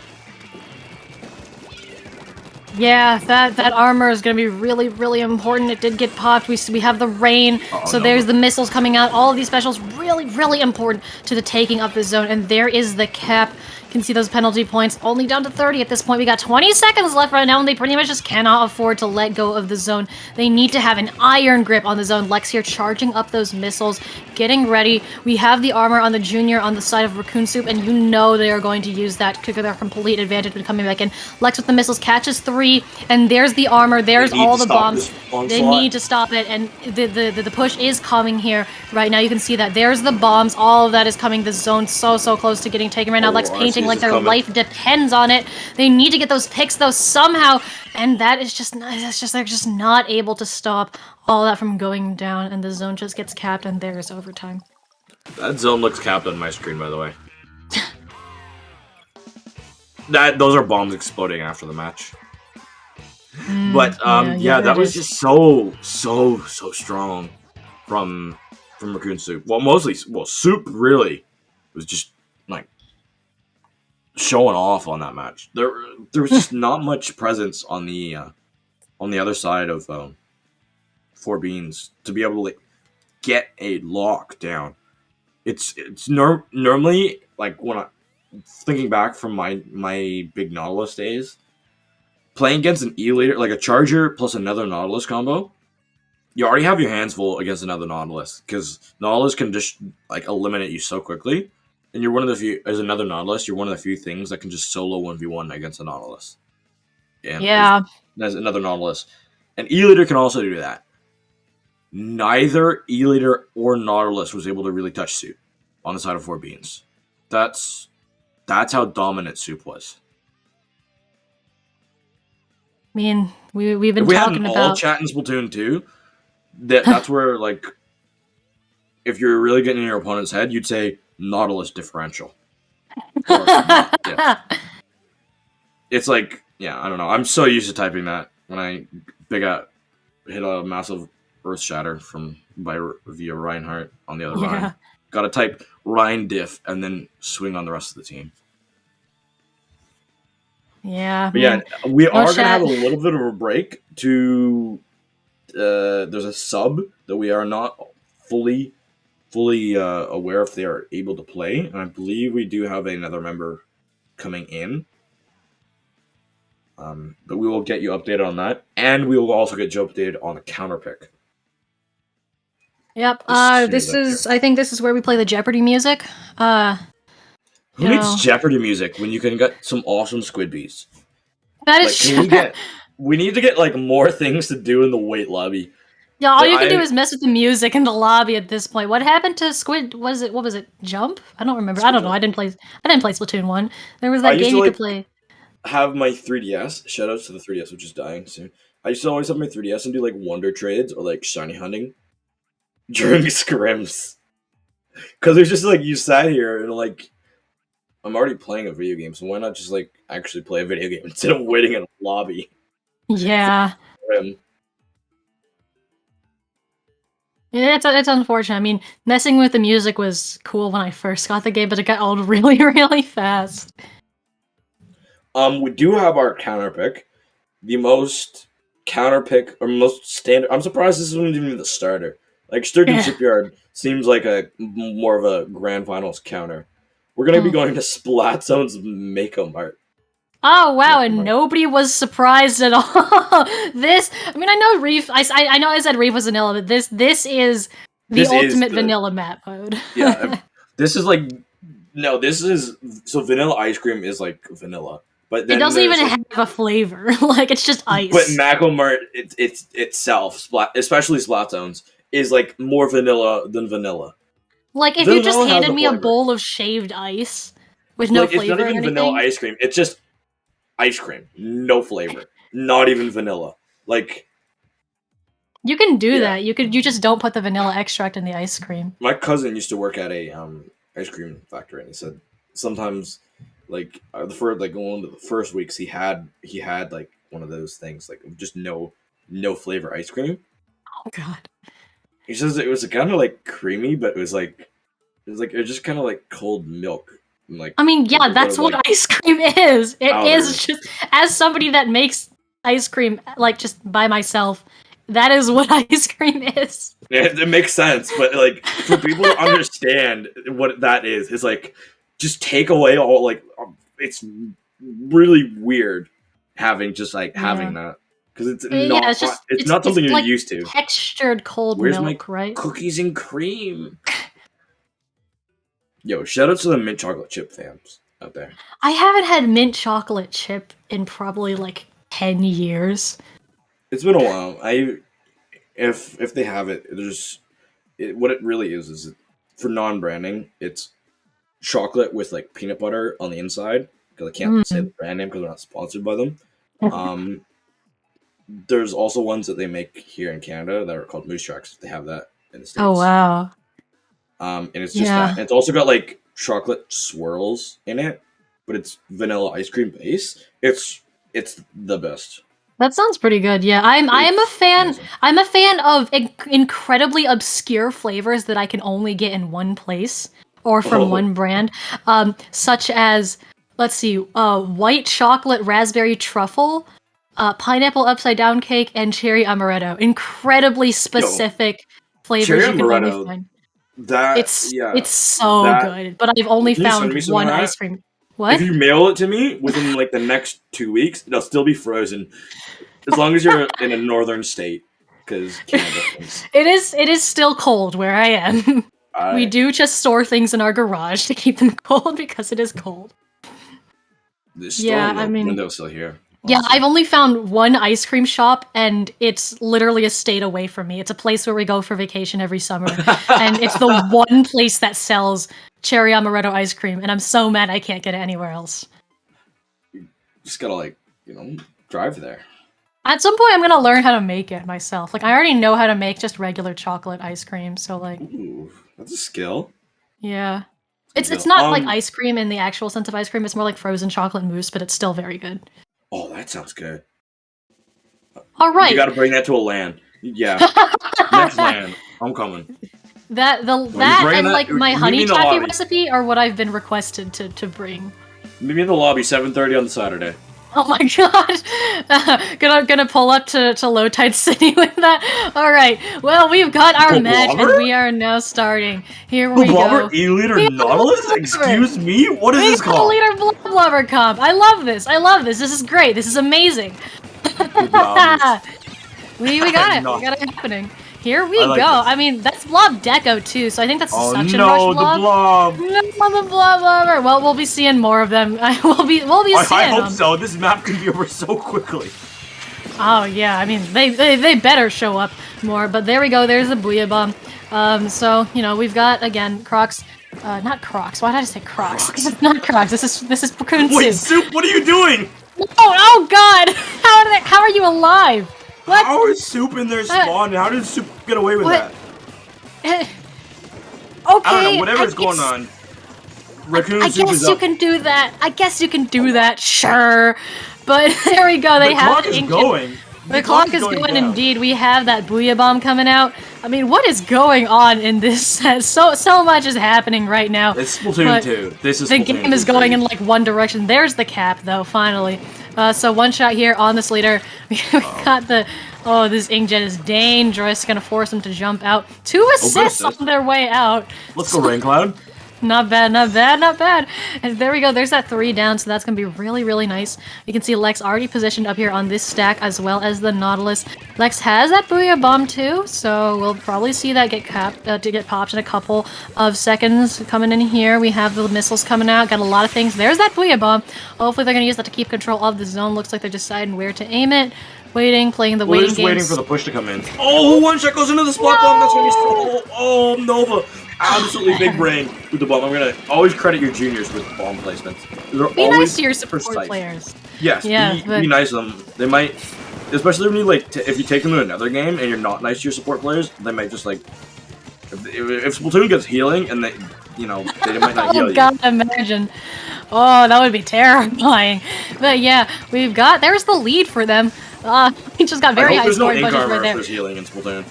Yeah, that armor is going to be really, really important. It did get popped. We have the rain, so there's the missiles coming out. All of these specials really, really important to the taking of the zone. And there is the cap. You can see those penalty points only down to 30 at this point. We got 20 seconds left right now, and they pretty much just cannot afford to let go of the zone. They need to have an iron grip on the zone. Lex here charging up those missiles, getting ready. We have the armor on the Junior on the side of Raccoon Soup, and you know they are going to use that to their complete advantage when coming back in. Lex with the missiles catches 3, and there's the armor. There's all the bombs. They need to stop it, and the push is coming here right now. You can see that. There's the bombs. All of that is coming. The zone's so close to getting taken right now. Lex painting like their life depends on it. They need to get those picks though somehow, and they're just not able to stop all that from going down, and the zone just gets capped, and there's overtime. That zone looks capped on my screen, by the way. Those are bombs exploding after the match. But yeah, that was just so strong from Raccoon Soup. Well, Soup really was just like showing off on that match. There was just not much presence on the other side of Four Beans to be able to like get a lock down. It's normally like when I thinking back from my big Nautilus days, playing against an E-Leader, like a Charger plus another Nautilus combo, you already have your hands full against another Nautilus, because Nautilus can just like eliminate you so quickly, and you're one of the few, as another Nautilus, you're one of the few things that can just solo 1v1 against a Nautilus. Yeah. There's another Nautilus. And E-Leader can also do that. Neither E-Leader or Nautilus was able to really touch Soup on the side of Four Beans. That's how dominant Soup was. I mean, we've been if we talking had about all chat in Splatoon 2, that's where like if you're really getting in your opponent's head, you'd say Nautilus differential. Or, yeah. It's like, yeah, I don't know. I'm so used to typing that when I hit a massive Earth Shatter via Reinhardt on the other Ryan. Gotta type Ryan diff and then swing on the rest of the team. Yeah. But yeah, we are going to have a little bit of a break to... there's a sub that we are not fully aware if they are able to play. And I believe we do have another member coming in. But we will get you updated on that. And we will also get you updated on the counter pick. Yep. I think this is where we play the Jeopardy music. Who needs Jeopardy music when you can get some awesome Squid Bees? That is we need to get like more things to do in the wait lobby. Yeah, all Like you can do is mess with the music in the lobby at this point. What happened to Squid? What was it? Jump? I don't remember. I Squid don't know. Jump. I didn't play Splatoon 1. There was I that used game to you could like play. have my 3DS. Shoutouts to the 3DS, which is dying soon. I used to always have my 3DS and do like wonder trades or like shiny hunting during scrims. Because it's just like you sat here and like I'm already playing a video game, so why not just like actually play a video game instead of waiting in a lobby? Yeah. Scrim. Yeah, it's unfortunate. I mean, messing with the music was cool when I first got the game, but it got old really, really fast. We do have our counter pick. The most counter pick or most standard. I'm surprised this isn't even the starter. Like Sturgeon Yeah. Shipyard seems like more of a grand finals counter. We're gonna be Hmm. going to Splatzone's Mako Mart. Oh wow, Mako and Mart. nobody was surprised at all. I mean, I know Reef. I know I said Reef was vanilla, but this is the This is ultimate the vanilla map mode. yeah. This is like no. This is so vanilla ice cream is like vanilla, but It then doesn't even there's like have a flavor. Like it's just but ice. Mako Mart it's itself especially Splatzones is like more vanilla than vanilla. Like if you just Vanilla has handed a me a flavor. bowl of shaved ice with no Like it's not flavor or even vanilla anything, ice cream. It's just ice cream, no flavor, not even vanilla. Like you can do yeah, that. You just don't put the vanilla extract in the ice cream. my cousin used to work at a ice cream factory, and he said sometimes like the first like one of the first weeks he had like one of those things like just no flavor ice cream. Oh god. He says it was kind of like creamy, but it was just kind of like cold milk, and, like I mean, with yeah, a bit that's of what like ice cream is. It powder. is just as somebody that makes ice cream like just by myself, that is what ice cream is. Yeah, it makes sense, but like for people to understand what that is, it's like just take away all like it's really weird having just like having Yeah. that because it's Yeah, not it's not it's something you're like used to. textured cold Where's my milk, right? cookies and cream? Yo, shout out to the mint chocolate chip fans out there. I haven't had mint chocolate chip in probably like 10 years. It's been a while. If they have it, what it really is for non-branding, it's chocolate with like peanut butter on the inside because I can't say the Mm. brand name because we're not sponsored by them. Um, there's also ones that they make here in Canada that are called Moose Tracks. They have that in the Oh states. wow. And it's just that. Yeah. And it's also got like chocolate swirls in it, but it's vanilla ice cream base. It's the best. That sounds pretty good. Yeah, I am a It's fan. amazing. I'm a fan of incredibly obscure flavors that I can only get in one place or from Oh, one brand. Such as let's see, white chocolate raspberry truffle, pineapple upside down cake, and cherry amaretto. Incredibly yo, specific cherry flavors you can only amaretto. find. That yeah, It's so that. good, but I've only Can you send found me some of one that? ice cream. If What? you mail it to me within like the next 2 weeks, it'll still be frozen as long as you're in a northern state, because Canada things. It is still cold where I am. We I do just store things in our garage to keep them cold because it is cold. There's still Yeah, on I the mean, windowsill here. yeah, Honestly. I've only found one ice cream shop and it's literally a state away from me. It's a place where we go for vacation every summer. And it's the one place that sells cherry amaretto ice cream and I'm so mad I can't get it anywhere else. Just gotta drive there. At some point I'm going to learn how to make it myself. Like I already know how to make just regular chocolate ice cream, so like Ooh, that's a skill. yeah. That's a It's skill. not like ice cream in the actual sense of ice cream. It's more like frozen chocolate mousse, but it's still very good. Oh, that sounds good. All You right. got to bring that to a land. Yeah, next land. I'm coming. That you bringing and that? like my Meet me honey in the taffy lobby. recipe are what I've been requested to bring. Meet me in the lobby 7:30 on Saturday. Oh my god! Gonna pull up to Low Tide City with that. All right. Well, we've got our match and Blobber? we are now starting. Here The we Blobber go. 8-liter We got Nautilus? Blobber. Excuse me? What is We this got a called? leader Blobber comp. I love this. I love this. This is great. This is amazing. The Blobbers. We got it. No. We got it happening. Here we I like go. this. I mean, that's Blob Deco too, so I think that's a Oh suction no, rush the blob. blob! No, the Blobber. Well, we'll be seeing more of them. We'll be I seeing hope them. so. This map can be over so quickly. Oh yeah, I mean they better show up more. But there we go. There's the Booyah Bomb. So you know we've got again Crocs. Not Crocs. Why did I say Crocs? It's not Crocs. This is Raccoon Wait, Soup. Soup, what are you doing? Oh God! How are you alive? What? How is Soup in their spawn? How did Soup get away with What? that? Okay. I don't know, whatever's going on. Raccoon I Soup guess is you up. can do that. I guess you can do that. Sure. But there we go. They The have clock an is ancient. going. The clock is going down. indeed. We have that Booyah Bomb coming out. I mean, what is going on in this set? So much is happening right now. It's Splatoon But 2. This is the Splatoon game is 2, going in baby. like one direction. There's the cap though, finally. So one shot here on this leader. We got the this Inkjet is dangerous. Gonna force him to jump out. Two assists assist. on their way out. Let's go, Rain Cloud. Not bad, not bad, not bad. And there we go. There's that 3 down, so that's going to be really, really nice. You can see Lex already positioned up here on this stack, as well as the Nautilus. Lex has that Booyah Bomb too, so we'll probably see that get popped in a couple of seconds. Coming in here, we have the missiles coming out. Got a lot of things. There's that Booyah Bomb. Hopefully they're going to use that to keep control of the zone. Looks like they're deciding where to aim it. Waiting, playing the We're waiting just game. waiting for the push to come in. Oh, one shot goes into the spot bomb. That's gonna be so. Oh, Nova, absolutely big brain with the bomb. I'm gonna always credit your juniors with bomb placements. They're Be always nice to your support precise. players. Yes, Yeah, be nice to them. They might, especially when you like, if you take them to another game and you're not nice to your support players, they might just like, if Splatoon gets healing and they, they might not heal Oh you. God, imagine. Oh, that would be terrifying. But yeah, there's the lead for them. We just got very I hope high there's no scoring ink budgets armor right if there. there's healing in Splatoon.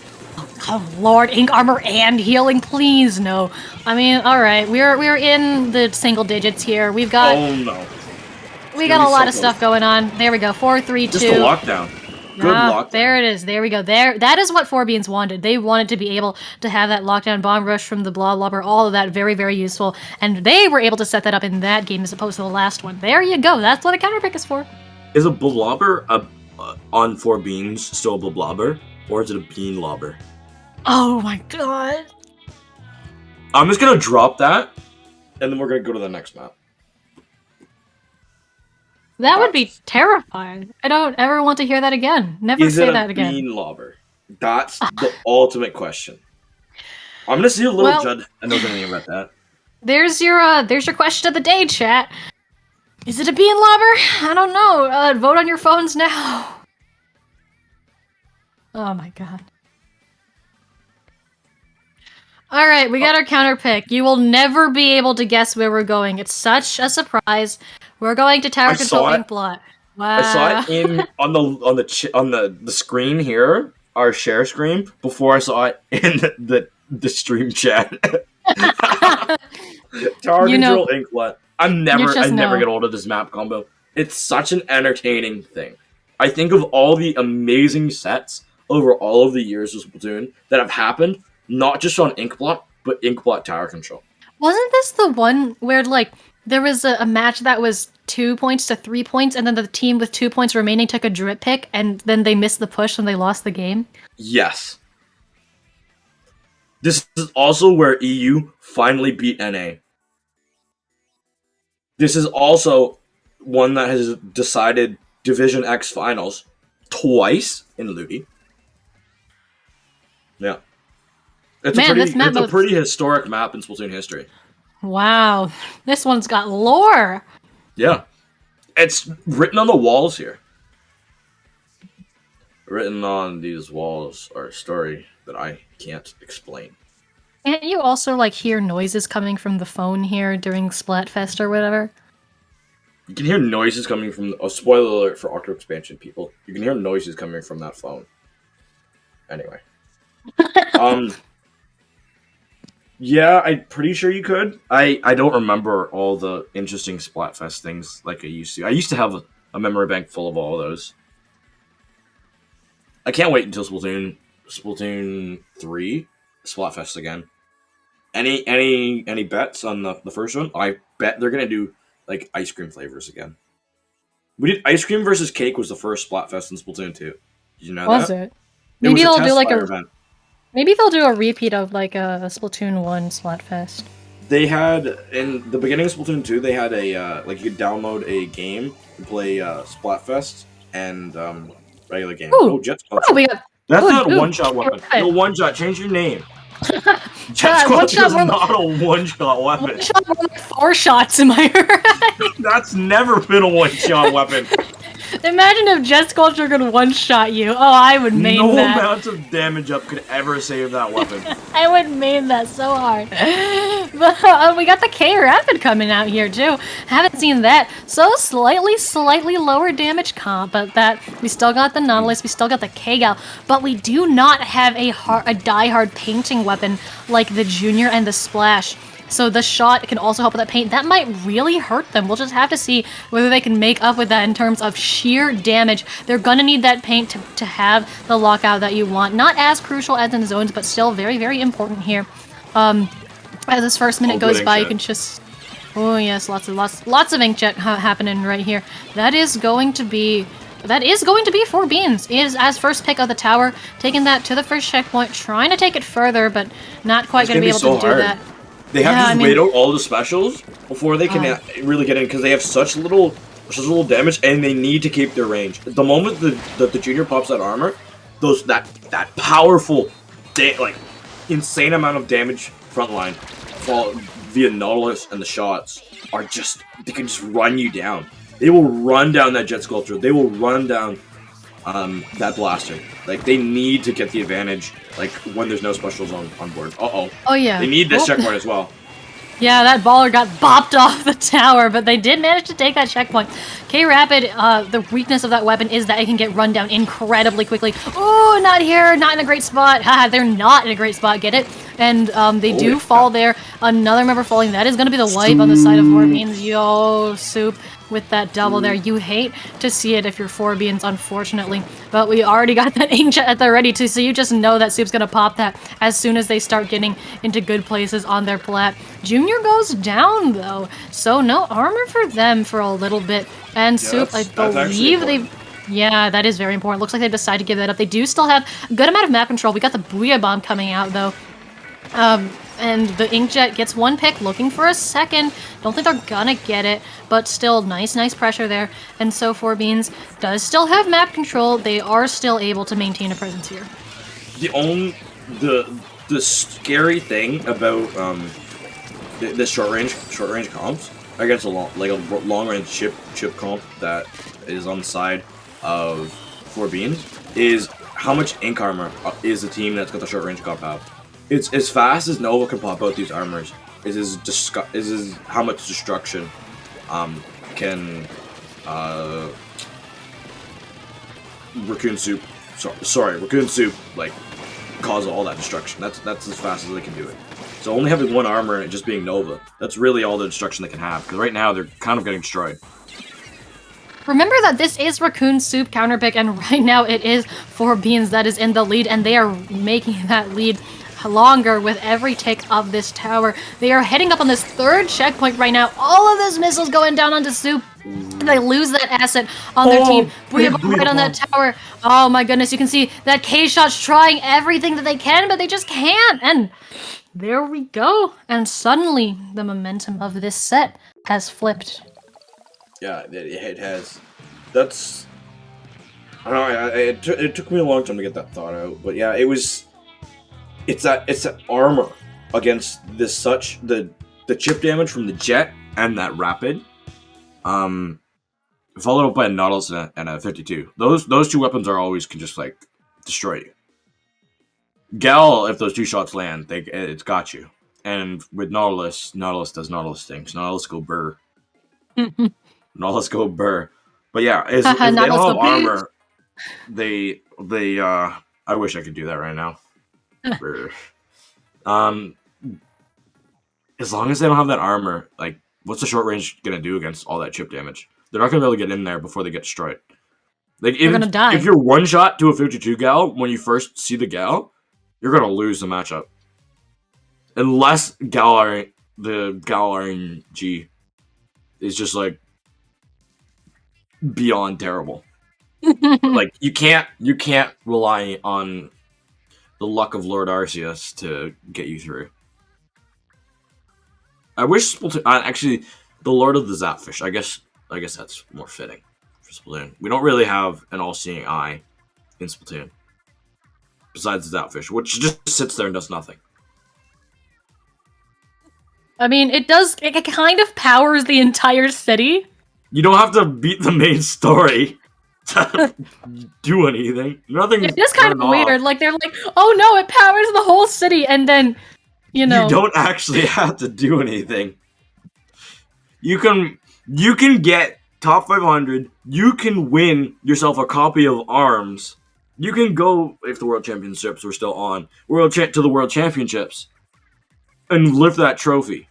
Oh Lord, ink armor and healing, please no. I mean, all right, we're in the single digits here. We've got Oh no. we got a lot of stuff going on. There we go. 4, 3, 2. Just a lockdown. Good lockdown. There it is. There we go. That is what 4Beans wanted. They wanted to be able to have that lockdown bomb rush from the Blob Lobber, all of that very, very useful. And they were able to set that up in that game as opposed to the last one. There you go. That's what a counter pick is for. Is a blobber on 4 beans still a blobber, or is it a bean lobber? Oh my God. I'm just gonna drop that, and then we're gonna go to the next map. That would be terrifying. I don't ever want to hear that again. Never Is say it that a again. bean lobber? That's the ultimate question. I'm gonna see if Little Judd knows anything about that. There's your question of the day, chat. Is it a bean lobber? I don't know. Vote on your phones now. Oh my God. All right, we got our counter pick. You will never be able to guess where we're going. It's such a surprise. We're going to Tower Control Inkblot. Wow. I saw it on the screen here, our share screen, before I saw it in the stream chat. Tower Control Inkblot. I never get old of this map combo. It's such an entertaining thing. I think of all the amazing sets over all of the years of Splatoon that have happened, not just on Inkblot, but Inkblot Tower Control. Wasn't this the one where, like, there was a match that was 2 points to 3 points, and then the team with 2 points remaining took a drip pick, and then they missed the push and they lost the game? Yes. This is also where EU finally beat NA. This is also one that has decided Division X finals twice in Ludi. Yeah. It's a pretty historic map in Splatoon history. Wow. This one's got lore. Yeah. It's written on the walls here. Written on these walls are a story that I can't explain. Can't you also, like, hear noises coming from the phone here during Splatfest or whatever? You can hear noises coming from... Oh, spoiler alert for Octo Expansion, people. You can hear noises coming from that phone. Anyway. Yeah, I'm pretty sure you could. I don't remember all the interesting Splatfest things like I used to. I used to have a memory bank full of all those. I can't wait until Splatoon 3 Splatfest again. Any bets on the first one? I bet they're gonna do like ice cream flavors again. We did ice cream versus cake was the first Splatfest in Splatoon 2. Did you know that? Was it? Maybe they'll do like event. Maybe they'll do a repeat of like a Splatoon 1 Splatfest. They had in the beginning of Splatoon 2, they had a like you could download a game to play Splatfest and regular game. Ooh. Oh, That's Oh, not a dude. one-shot weapon. No one-shot. Change your name. Jet One Squelcher shot is more. not a one-shot One weapon. shot more like 4 shots. Am I right? That's never been a one-shot weapon. Imagine if Jet Sculpture could one-shot you. Oh, I would main No that. amount of damage up could ever save that weapon. I would main that so hard. But we got the K Rapid coming out here too. Haven't seen that. So slightly lower damage comp, but that we still got the Nautilus, we still got the K-Gal, but we do not have a die-hard painting weapon like the Junior and the Splash. So the shot can also help with that paint. That might really hurt them. We'll just have to see whether they can make up with that in terms of sheer damage. They're gonna need that paint to have the lockout that you want. Not as crucial as in zones, but still very important here. As this first minute goes by, you can just... Oh yes, lots of inkjet happening right here. That is going to be 4 beans. Is as first pick of the tower, taking that to the first checkpoint, trying to take it further, but not quite going to be able to do that. They have to wait out all the specials before they can really get in because they have such little damage and they need to keep their range. The moment the Junior pops that armor, that powerful, insane amount of damage front line fall via Nautilus and the shots are just, they can just run you down. They will run down that Jet Sculpture. They will run down that blaster. Like, they need to get the advantage, like, when there's no specials on board. Uh-oh. Oh, yeah. They need this checkpoint as well. Yeah, that baller got bopped off the tower, but they did manage to take that checkpoint. K-Rapid, the weakness of that weapon is that it can get run down incredibly quickly. Oh, not here, not in a great spot. Haha, they're not in a great spot, get it? And they do fall there. Another member falling. That is going to be the wipe on the side of 4 beans. Yo, Soup with that double there. You hate to see it if you're 4 beans, unfortunately. But we already got that inkjet at the ready too, so you just know that Soup's going to pop that as soon as they start getting into good places on their plat. Junior goes down, though, so no armor for them for a little bit. And yeah, Soup, I believe they've... Yeah, that is very important. Looks like they decided to give that up. They do still have a good amount of map control. We got the Booyah Bomb coming out, though. And the Inkjet gets 1 pick, looking for a second. Don't think they're gonna get it, but still nice pressure there. And so 4 beans does still have map control. They are still able to maintain a presence here. The scary thing about the short range comps against a long range chip comp that is on the side of 4 beans is how much ink armor is the team that's got the short range comp out. It's as fast as Nova can pop out these armors. Is how much destruction can Raccoon Soup like cause all that destruction. That's as fast as they can do it. So only having 1 armor and it just being Nova, that's really all the destruction they can have. Because right now they're kind of getting destroyed. Remember that this is Raccoon Soup counterpick, and right now it is 4 beans that is in the lead, and they are making that lead longer with every tick of this tower. They are heading up on this 3rd checkpoint right now. All of those missiles going down onto Soup. They lose that asset on their team. Booyah Bomb right on that tower. Oh my goodness, you can see that K-Shot's trying everything that they can, but they just can't. And there we go. And suddenly, the momentum of this set has flipped. Yeah, it has. That's... I don't know, it took me a long time to get that thought out, but yeah, it's that armor against the chip damage from the jet and that rapid, followed up by a Nautilus and a 52. Those 2 weapons can just like destroy you. Gal, if those 2 shots land, it's got you. And with Nautilus does Nautilus things. Nautilus go burr. Nautilus go burr. But yeah, if they don't have armor, they I wish I could do that right now. As long as they don't have that armor, like, what's the short range gonna do against all that chip damage? They're not gonna be able to get in there before they get destroyed. Like, they're gonna die. If you're 1 shot to a 52 gal when you first see the gal, you're gonna lose the matchup. Unless the gal RNG is just like beyond terrible. Like, you can't rely on the luck of Lord Arceus to get you through. I wish Splatoon... actually, the Lord of the Zapfish. I guess that's more fitting for Splatoon. We don't really have an all-seeing eye in Splatoon. besides the Zapfish, which just sits there and does nothing. I mean, it kind of powers the entire city. You don't have to beat the main story to do anything. Nothing. It is kind of weird. Like, they're like, oh no, it powers the whole city, and then, you know. You don't actually have to do anything. You can get top 500. You can win yourself a copy of ARMS. You can go, if the World Championships were still on, to the World Championships and lift that trophy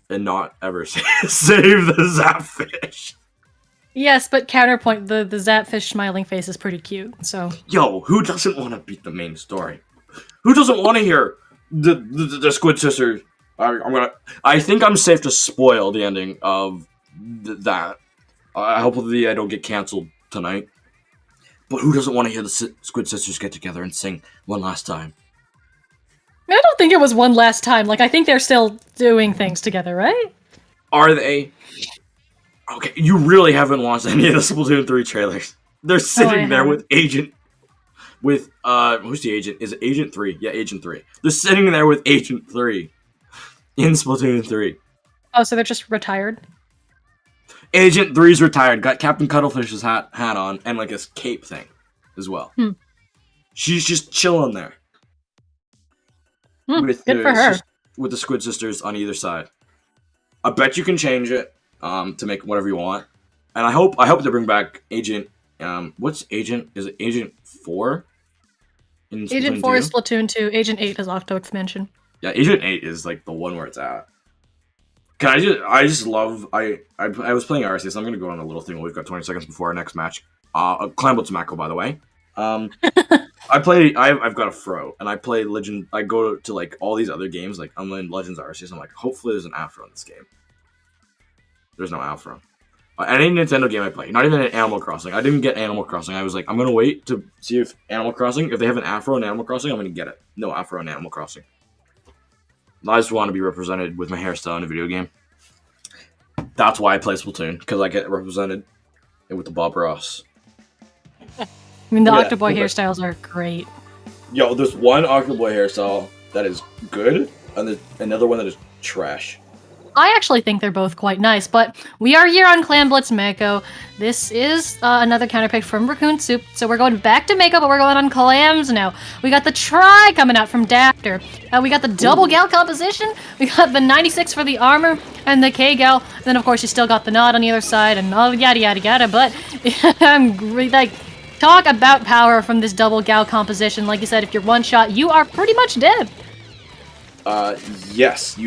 and not ever save the Zapfish. Yes, but counterpoint, the Zapfish smiling face is pretty cute, so... Yo, who doesn't want to beat the main story? Who doesn't want to hear the Squid Sisters? I think I'm safe to spoil the ending of that. Hopefully I don't get canceled tonight. But who doesn't want to hear the Squid Sisters get together and sing one last time? I don't think it was one last time. Like, I think they're still doing things together, right? Are they? Okay, you really haven't watched any of the Splatoon 3 trailers. They're sitting there with who's the agent? Is it Agent 3? Yeah, Agent 3. They're sitting there with Agent 3 in Splatoon 3. Oh, so they're just retired? Agent 3's retired, got Captain Cuttlefish's hat on, and like his cape thing as well. She's just chilling there. Good for her. With the Squid Sisters on either side. I bet you can change it to make whatever you want. And I hope they bring back Agent... what's Agent? Is it Agent 4? Agent 4 is Splatoon 2. Agent 8 is Octo Expansion. Yeah, Agent 8 is like the one where it's at. I just love... I was playing RC, so I'm going to go on a little thing. We've got 20 seconds before our next match. Climb to Mako, by the way. I've got a fro, and I play Legend. I go to like all these other games, like I'm in Legends Arceus. I'm like, hopefully there's an afro in this game. There's no afro. Any Nintendo game I play, not even Animal Crossing. I didn't get Animal Crossing. I was like, I'm gonna wait to see if Animal Crossing, if they have an afro in Animal Crossing, I'm gonna get it. No afro in Animal Crossing. I just want to be represented with my hairstyle in a video game. That's why I play Splatoon, because I get represented with the Bob Ross. I mean, the Octoboy hairstyles are great. Yo, there's one Octoboy hairstyle that is good, and there's another one that is trash. I actually think they're both quite nice, but we are here on Clan Blitz Mako. This is another counterpick from Raccoon Soup, so we're going back to Mako, but we're going on Clams now. We got the Tri coming out from Dapter. We got the double Gal composition. We got the 96 for the armor, and the K-Gal. Then, of course, you still got the Nod on the other side, and all yada yada yada, but like... Talk about power from this double Gal composition. Like you said, if you're one shot, you are pretty much dead. Yes.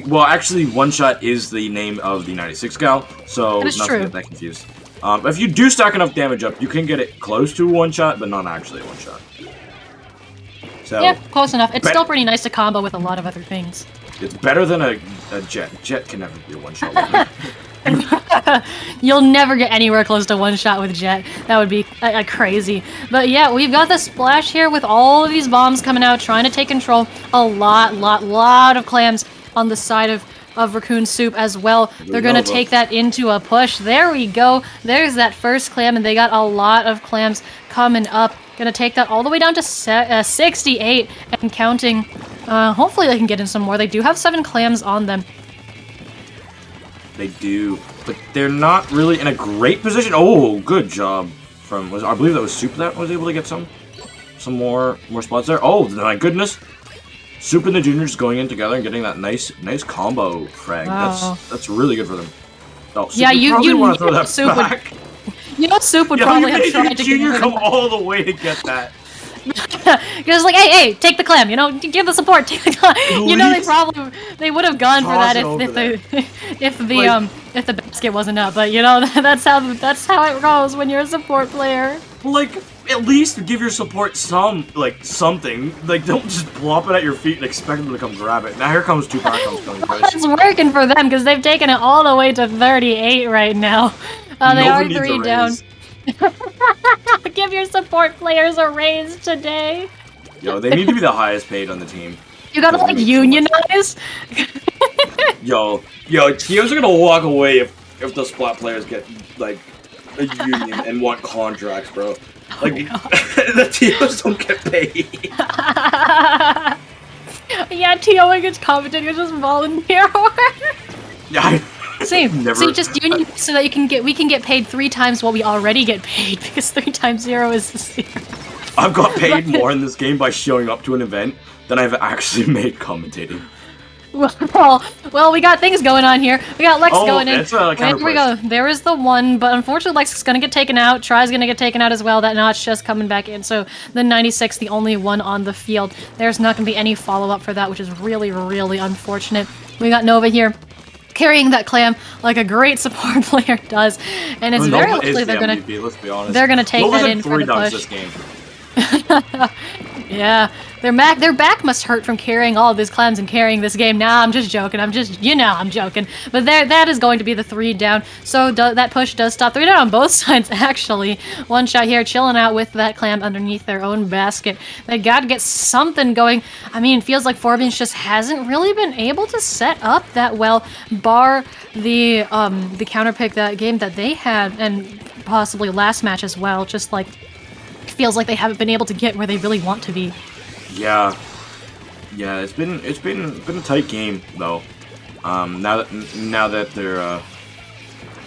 Well, actually, one shot is the name of the 96 Gal, so not to get that confused. If you do stack enough damage up, you can get it close to one shot, but not actually a one shot. So yeah, close enough. It's still pretty nice to combo with a lot of other things. It's better than a Jet. Jet can never be a one shot weapon. You'll never get anywhere close to one shot with Jet. That would be crazy. But yeah, we've got the Splash here with all of these bombs coming out, trying to take control. A lot of clams on the side of Raccoon Soup as well. They're going to take that into a push. There we go. There's that first clam, and they got a lot of clams coming up. Going to take that all the way down to 68 and counting. Hopefully they can get in some more. They do have 7 clams on them. They do, but they're not really in a great position. Oh, good job from I believe that was Soup that was able to get some more spots there. Oh my goodness, Soup and the Juniors going in together and getting that nice combo frag. Wow. That's really good for them. Oh, Soup yeah, you want to throw that Soup back. Soup would probably have tried to Junior come all the way to get that. Because like, hey, take the clam, give the support, take the clam. They would have gone for that if the basket wasn't up. But that's how it goes when you're a support player. Like, at least give your support something. Like, don't just plop it at your feet and expect them to come grab it. Now here comes two power comes coming. It's working for them because they've taken it all the way to 38 right now. They are 3 down. Give your support players a raise today. Yo, they need to be the highest paid on the team. You gotta like unionize. Yo, teams are gonna walk away if the Splat players get like a union and want contracts, bro. Like, the TOs don't get paid. Yeah, TOing is commentating is just volunteer work. Yeah, Same. never. So just doing it so that we can get paid 3 times what we already get paid, because 3 times 0 is 0. I've got paid more in this game by showing up to an event than I've actually made commentating. Well, we got things going on here. We got Lex going in. It's a There we go. There is the one, but unfortunately Lex is gonna get taken out. Try's gonna get taken out as well. That Notch just coming back in. So the 96, the only one on the field. There's not gonna be any follow-up for that, which is really, really unfortunate. We got Nova here, carrying that clam like a great support player does, and it's very likely they're gonna MVP, let's be honest. they're gonna take Nova's that had in for 3 the dunks push. this game. Yeah, their back must hurt from carrying all of these clams and carrying this game. Nah, I'm just joking. I'm joking. But that is going to be the 3 down. So that push does stop. 3 down on both sides, actually. One shot here, chilling out with that clam underneath their own basket. They got to get something going. I mean, it feels like Forbeans just hasn't really been able to set up that well, bar the counterpick that game that they had, and possibly last match as well. Just like, feels like they haven't been able to get where they really want to be. Yeah, it's been a tight game though. Now that they're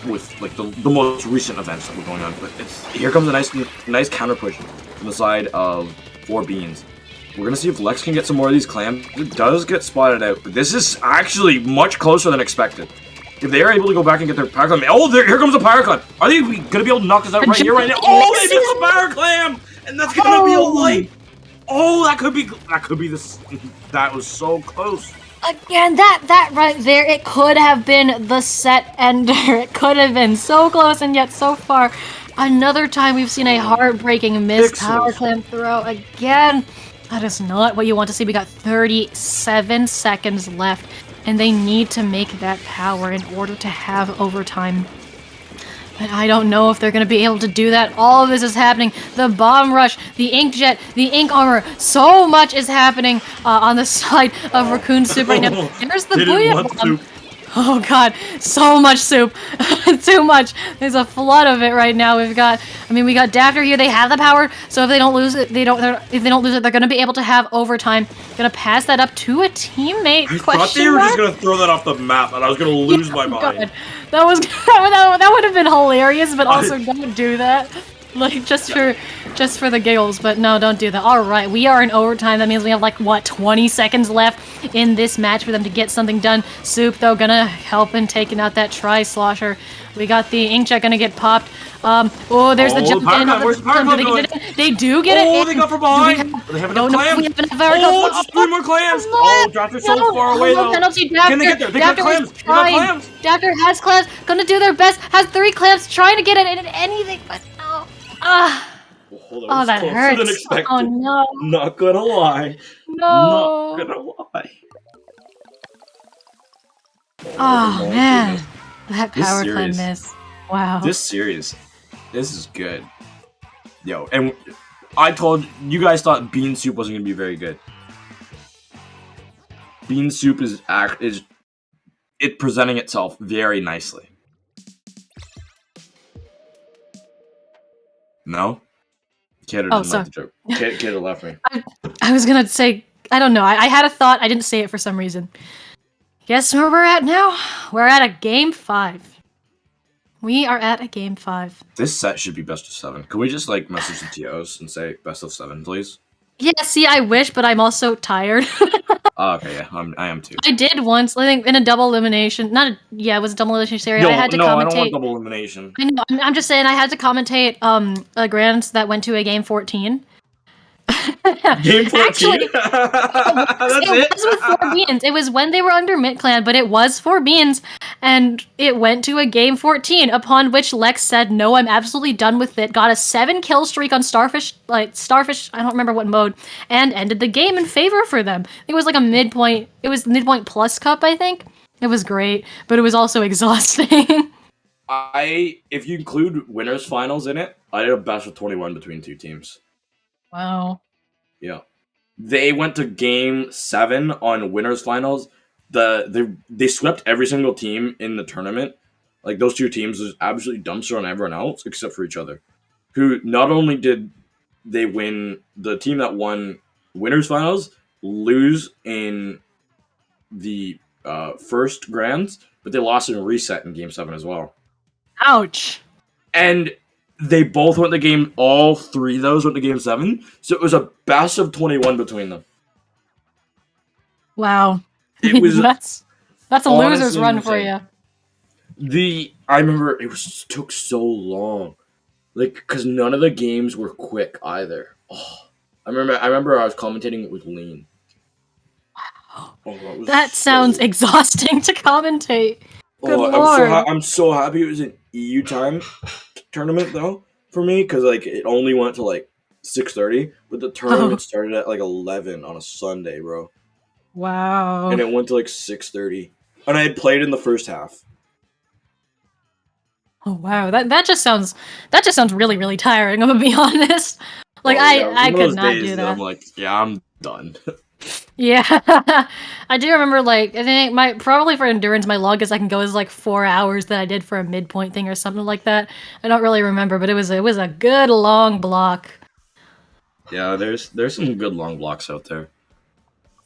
with like the most recent events that were going on, but here comes a nice counter push from the side of 4Beans. We're gonna see if Lex can get some more of these clams. It does get spotted out, but this is actually much closer than expected. If they are able to go back and get their power clam, here comes a power clam. Are they gonna be able to knock this out right here, right now? Oh, they missed the power clam, and that's gonna be a light. Oh, that could be this. That was so close. Again, that right there, it could have been the set ender. It could have been so close and yet so far. Another time we've seen a heartbreaking missed power clam throw again. That is not what you want to see. We got 37 seconds left, and they need to make that power in order to have overtime. But I don't know if they're going to be able to do that. All of this is happening. The bomb rush, the inkjet, the ink armor. So much is happening on the side of Raccoon Soup right now. There's the booyah bomb. Oh god, so much soup. Too much. There's a flood of it right now. We got Dafter here. They have the power, so if they don't lose it, they're gonna be able to have overtime. Gonna pass that up to a teammate. I thought they were just gonna throw that off the map, and I was gonna lose my mind. That would have been hilarious, but also don't do that. Like just for the giggles, but no, don't do that. All right, we are in overtime. That means we have like what 20 seconds left in this match for them to get something done. Soup though gonna help in taking out that tri-slosher. We got the inkjet gonna get popped. Oh, there's the jump in. Where's the power clam? They do get it. Oh, they got from behind. They have enough clams. Oh, just 3 more clams. Oh, Dafter's so far away though. Can they get there? They got clams. They got clams. Dafter has clams. Gonna do their best. Has 3 clams. Trying to get it in anything, but no. Oh, that hurts. Than expected. Oh no. Not gonna lie. No. Not gonna lie. Oh man. That power clam miss. Wow. This series, this is good. Yo, and I told you guys thought Bean Soup wasn't gonna be very good. Bean Soup is it presenting itself very nicely. No? Kato didn't like the joke. Kato left me. I was gonna say, I don't know. I had a thought. I didn't say it for some reason. Guess where we're at now? We're at a game 5. We are at a game 5. This set should be best of 7. Can we just like message the TOs and say best of 7, please? Yeah, see, I wish, but I'm also tired. Okay, yeah, I am too. I did once, I think, in a double elimination. It was a double elimination series. I had to commentate. I don't want double elimination. I know. I'm just saying, I had to commentate a grand that went to a game 14. Game 14? Actually, That's it was with 4Beans. It was when they were under Mint Clan, but it was 4Beans, and it went to a game 14, upon which Lex said, no, I'm absolutely done with it, got a 7 kill streak on Starfish, I don't remember what mode, and ended the game in favor for them. It was like a midpoint, it was midpoint plus cup, I think. It was great, but it was also exhausting. If you include winners finals in it, I did a best of 21 between 2 teams. Wow. Yeah. They went to game 7 on winners finals. They swept every single team in the tournament. Like those 2 teams was absolutely dumpster on everyone else except for each other. who not only did they win, the team that won winners finals lose in the first grands, but they lost in a reset in Game 7 as well. Ouch. And they both went to game. All three of those went to Game 7, so it was a best of 21 between them. Wow. It was that's a loser's honestly run for insane. you. I remember took so long, like because none of the games were quick either. Oh, I remember I was commentating with Lean. Oh, That sounds exhausting to commentate. Good Oh, lord. I'm so happy it was an EU time tournament though for me because like it only went to like 6:30, but the tournament started at like 11 on a Sunday, bro, Wow. and it went to like 6:30, and I had played in the first half. Oh wow. That just sounds really, really tiring, I'm gonna be honest. Like Oh yeah, it was I one of could those not do days that I'm that. like, yeah, I'm done. Yeah. I do remember like I think my probably for endurance my longest I can go is like 4 hours that I did for a midpoint thing or something like that. I don't really remember, but it was a good long block. Yeah, there's some good long blocks out there.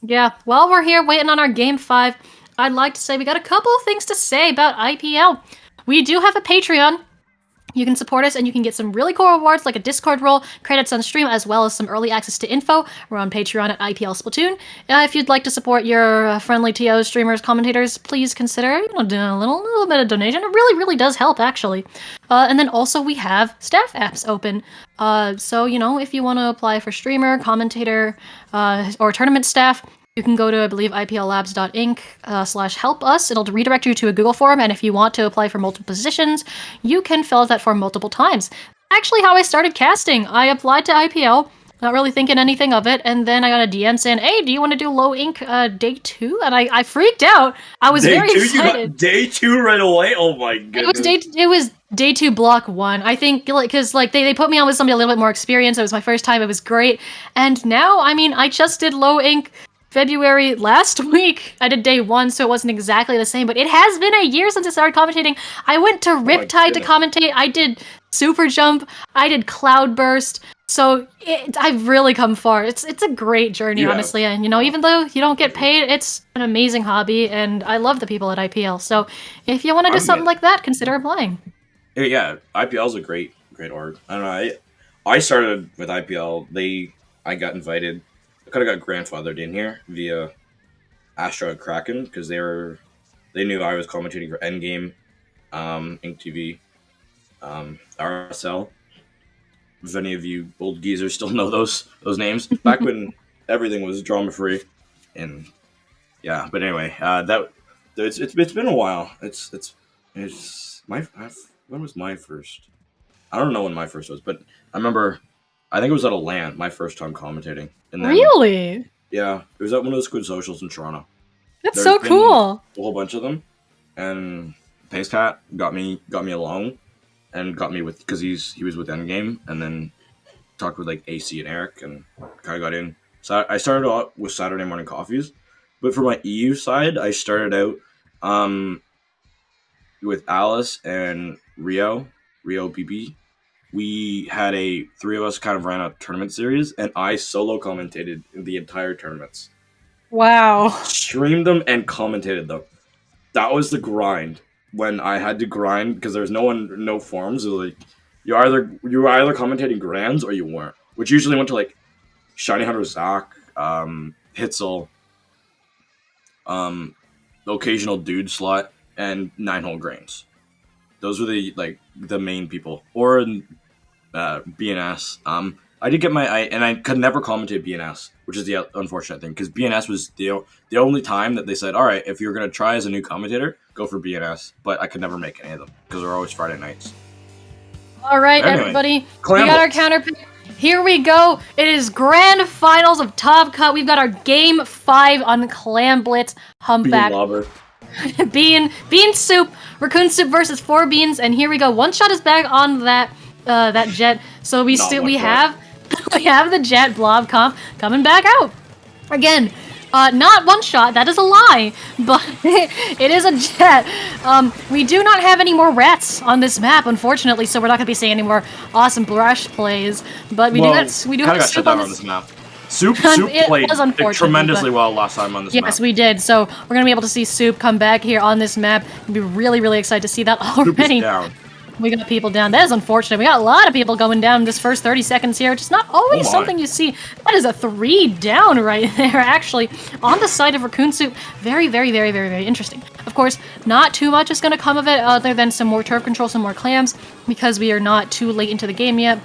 Yeah, while we're here waiting on our game 5, I'd like to say we got a couple of things to say about IPL. We do have a Patreon. You can support us and you can get some really cool rewards like a Discord role, credits on stream, as well as some early access to info. We're on Patreon at IPL Splatoon. If you'd like to support your friendly TOs, streamers, commentators, please consider doing a little bit of donation. It really, really does help, actually. And then also we have staff apps open. So, if you want to apply for streamer, commentator, or tournament staff, you can go to, I believe, iplabs.inc/help us. It'll redirect you to a Google form, and if you want to apply for multiple positions, you can fill out that form multiple times. Actually, how I started casting. I applied to IPL, not really thinking anything of it, and then I got a DM saying, "Hey, do you want to do low ink day 2?" And I freaked out. I was very excited. You got day 2 right away. Oh my goodness! It was day 2 block 1. I think because they put me on with somebody a little bit more experienced. It was my first time. It was great, and now I just did low ink February last week. I did day 1, so it wasn't exactly the same, but it has been a year since I started commentating. I went to Riptide to commentate. I did Super Jump. I did Cloudburst. So I've really come far. It's a great journey, honestly. And even though you don't get paid, it's an amazing hobby, and I love the people at IPL. So if you want to do something like that, consider applying. Yeah, IPL is a great org. I don't know. I started with IPL. I got invited. I kind of got grandfathered in here via Astra and Kraken because they knew I was commentating for Endgame, Ink TV, RSL. If any of you old geezers still know those names, back when everything was drama free, and yeah. But anyway, it's been a while. It's my when was my first? I don't know when my first was, but I remember. I think it was at a LAN, my first time commentating. And then, really? Yeah, it was at one of the Squid Socials in Toronto. That's so cool. A whole bunch of them, and Pacecat got me along, and got me with because he was with Endgame, and then talked with like AC and Eric, and kind of got in. So I started out with Saturday morning coffees, but for my EU side, I started out with Alice and Rio PP. We had three of us kind of ran a tournament series, and I solo commentated in the entire tournaments. Wow. Streamed them and commentated them. That was the grind. When I had to grind because there was no forums. It was like you were either commentating grands or you weren't, which usually went to like Shiny Hunter Zach, Hitzel, the occasional dude slot, and 9-hole grains. Those were the main people. Or BNS. I did get and I could never commentate BNS, which is the unfortunate thing, because BNS was the only time that they said, all right, if you're going to try as a new commentator, go for BNS. But I could never make any of them, because they're always Friday nights. All right, anyway, everybody. We got our counterpick. Here we go. It is grand finals of Top Cut. We've got our game 5 on Clam Blitz Humpback. Bean Soup. Raccoon Soup versus 4 Beans. And here we go. One shot is back on that jet. So we have the jet blob comp coming back out. Again, Not one shot, that is a lie, but it is a jet. We do not have any more rats on this map, unfortunately, so we're not going to be seeing any more awesome brush plays, but we do have got shut Soup down on this map. Soup It played was unfortunate, tremendously but- well last time on this map. Yes, we did. So we're gonna be able to see Soup come back here on this map. And be really, really excited to see that Soup is already. down. We got people down. That is unfortunate. We got a lot of people going down this first 30 seconds here, which is not always Oh my. something you see. That is a 3 down right there, actually, on the side of Raccoon Soup. Very, very, very, very, very interesting. Of course, not too much is going to come of it other than some more turf control, some more clams, because we are not too late into the game yet.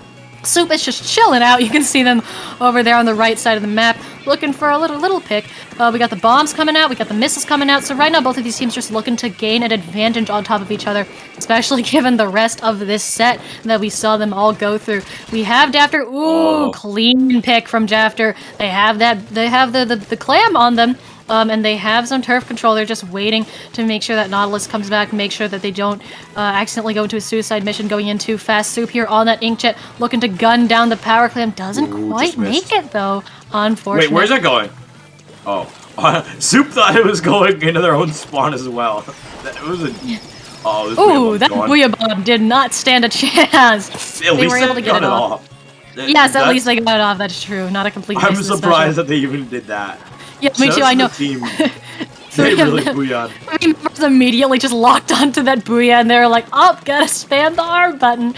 Soup is just chilling out. You can see them over there on the right side of the map, looking for a little pick. We got the bombs coming out, we got the missiles coming out. So right now, both of these teams just looking to gain an advantage on top of each other, especially given the rest of this set that we saw them all go through. We have Dafter. Ooh, clean pick from Dafter. They have that. They have the clam on them. And they have some turf control. They're just waiting to make sure that Nautilus comes back, make sure that they don't accidentally go into a suicide mission going in too fast. Soup here on that inkjet, looking to gun down the power clam. Doesn't quite make it, though, unfortunately. Wait, where's that going? Oh. Soup thought it was going into their own spawn as well. It was a... Oh, this Ooh, that Booyah Bomb did not stand a chance. They were able to get it off. Yes, at least they got it off. That's true. Not a complete I'm miss, surprised that they even did that. Yeah, me too, I know. Team. They really booyah'd. Three members immediately just locked onto that booyah, and they're like, oh, gotta spam the R button.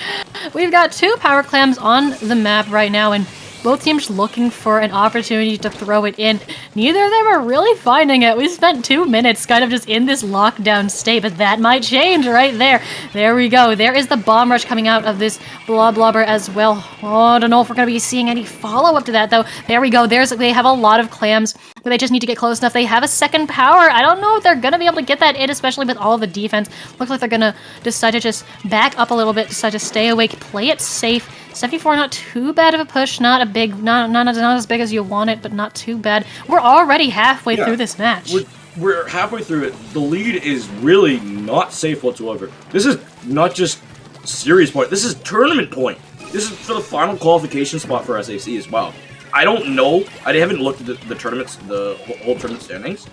We've got 2 power clams on the map right now, and both teams looking for an opportunity to throw it in. Neither of them are really finding it. We spent 2 minutes kind of just in this lockdown state, but that might change right there. There we go. There is the bomb rush coming out of this blobber as well. Oh, I don't know if we're going to be seeing any follow-up to that, though. There we go. They have a lot of clams, but they just need to get close enough. They have a second power. I don't know if they're going to be able to get that in, especially with all of the defense. Looks like they're going to decide to just back up a little bit, decide to stay awake, play it safe. 74, not too bad of a push, not as big as you want it, but not too bad. We're already halfway through this match. We're halfway through it. The lead is really not safe whatsoever. This is not just series point. This is tournament point. This is for the final qualification spot for SAC as well. I don't know. I haven't looked at the tournaments, the whole tournament standings,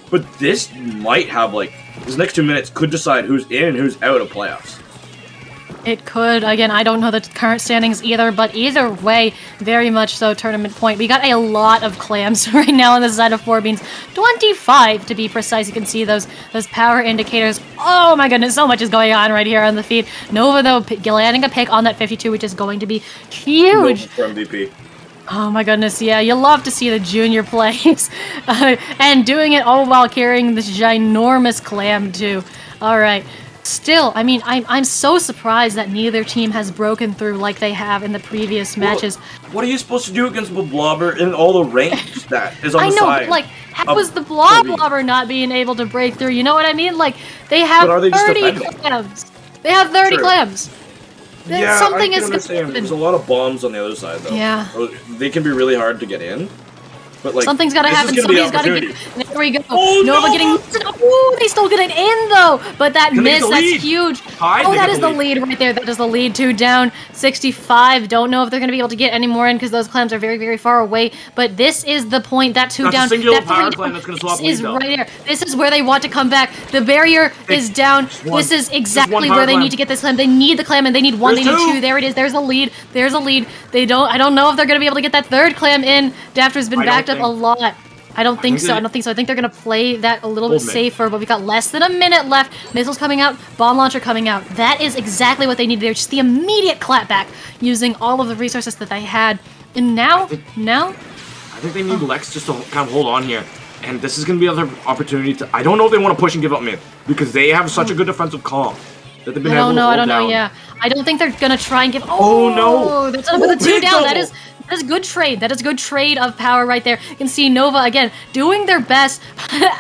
but this might have this next 2 minutes could decide who's in and who's out of playoffs. It could. Again, I don't know the current standings either, but either way, very much so tournament point. We got a lot of clams right now on the side of 4 beans. 25 to be precise. You can see those power indicators. Oh my goodness, so much is going on right here on the feed. Nova, though, landing a pick on that 52, which is going to be huge. For MVP. Oh my goodness, yeah, you love to see the junior plays. And doing it all while carrying this ginormous clam, too. All right. Still, I mean, I'm so surprised that neither team has broken through like they have in the previous matches. What are you supposed to do against the blobber in all the range that is on the side? I know, but how was the blobber not being able to break through? You know what I mean? Like, they have 30 clams. They have 30 clams. Yeah, something I can understand. There's a lot of bombs on the other side, though. Yeah. They can be really hard to get in. But something's gotta happen. Somebody's gotta get. There we go. Oh, Nova getting. Ooh, they still get it in though. But that miss, that's huge. Oh, that is the lead right there. That is the lead. 2 down, 65. Don't know if they're gonna be able to get any more in because those clams are very, very far away. But this is the point. That 2 down. That 3 down. This is right there. This is where they want to come back. The barrier is down. This is exactly where they need to get this clam. They need the clam and they need 1. They need 2. There it is. There's a lead. There's a lead. They don't. I don't know if they're gonna be able to get that 3rd clam in. Dafter's been backed up a lot. I don't think so. I think they're going to play that a little bit safer, but we got less than a minute left. Missiles coming out, bomb launcher coming out. That is exactly what they needed there. Just the immediate clapback using all of the resources that they had. And now, I think they need Lex just to kind of hold on here. And this is going to be another opportunity to... I don't know if they want to push and give up mid, because they have such a good defensive calm. That they've been able to hold I don't know, down. yeah. I don't think they're going to try and give... Oh no! That's with the 2 down. That is good trade. That is good trade of power right there. You can see Nova, again, doing their best.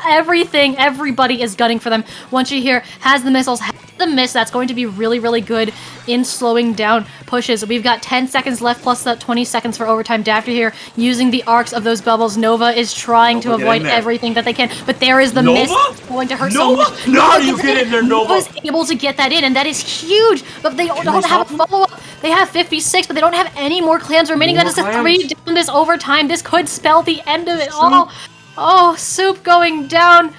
Everybody is gunning for them. Once you hear, has the missiles, has the miss, that's going to be really, really good in slowing down pushes. We've got 10 seconds left, plus that 20 seconds for overtime. Dafter here, using the arcs of those bubbles. Nova is trying to avoid everything that they can, but there is the miss. Going to hurt so much. No, you get in there, Nova! Was able to get that in, and that is huge, but they don't have a follow-up. They have 56, but they don't have any more clams remaining. That is a 3 down this overtime. This could spell the end of it all. Oh, soup going down.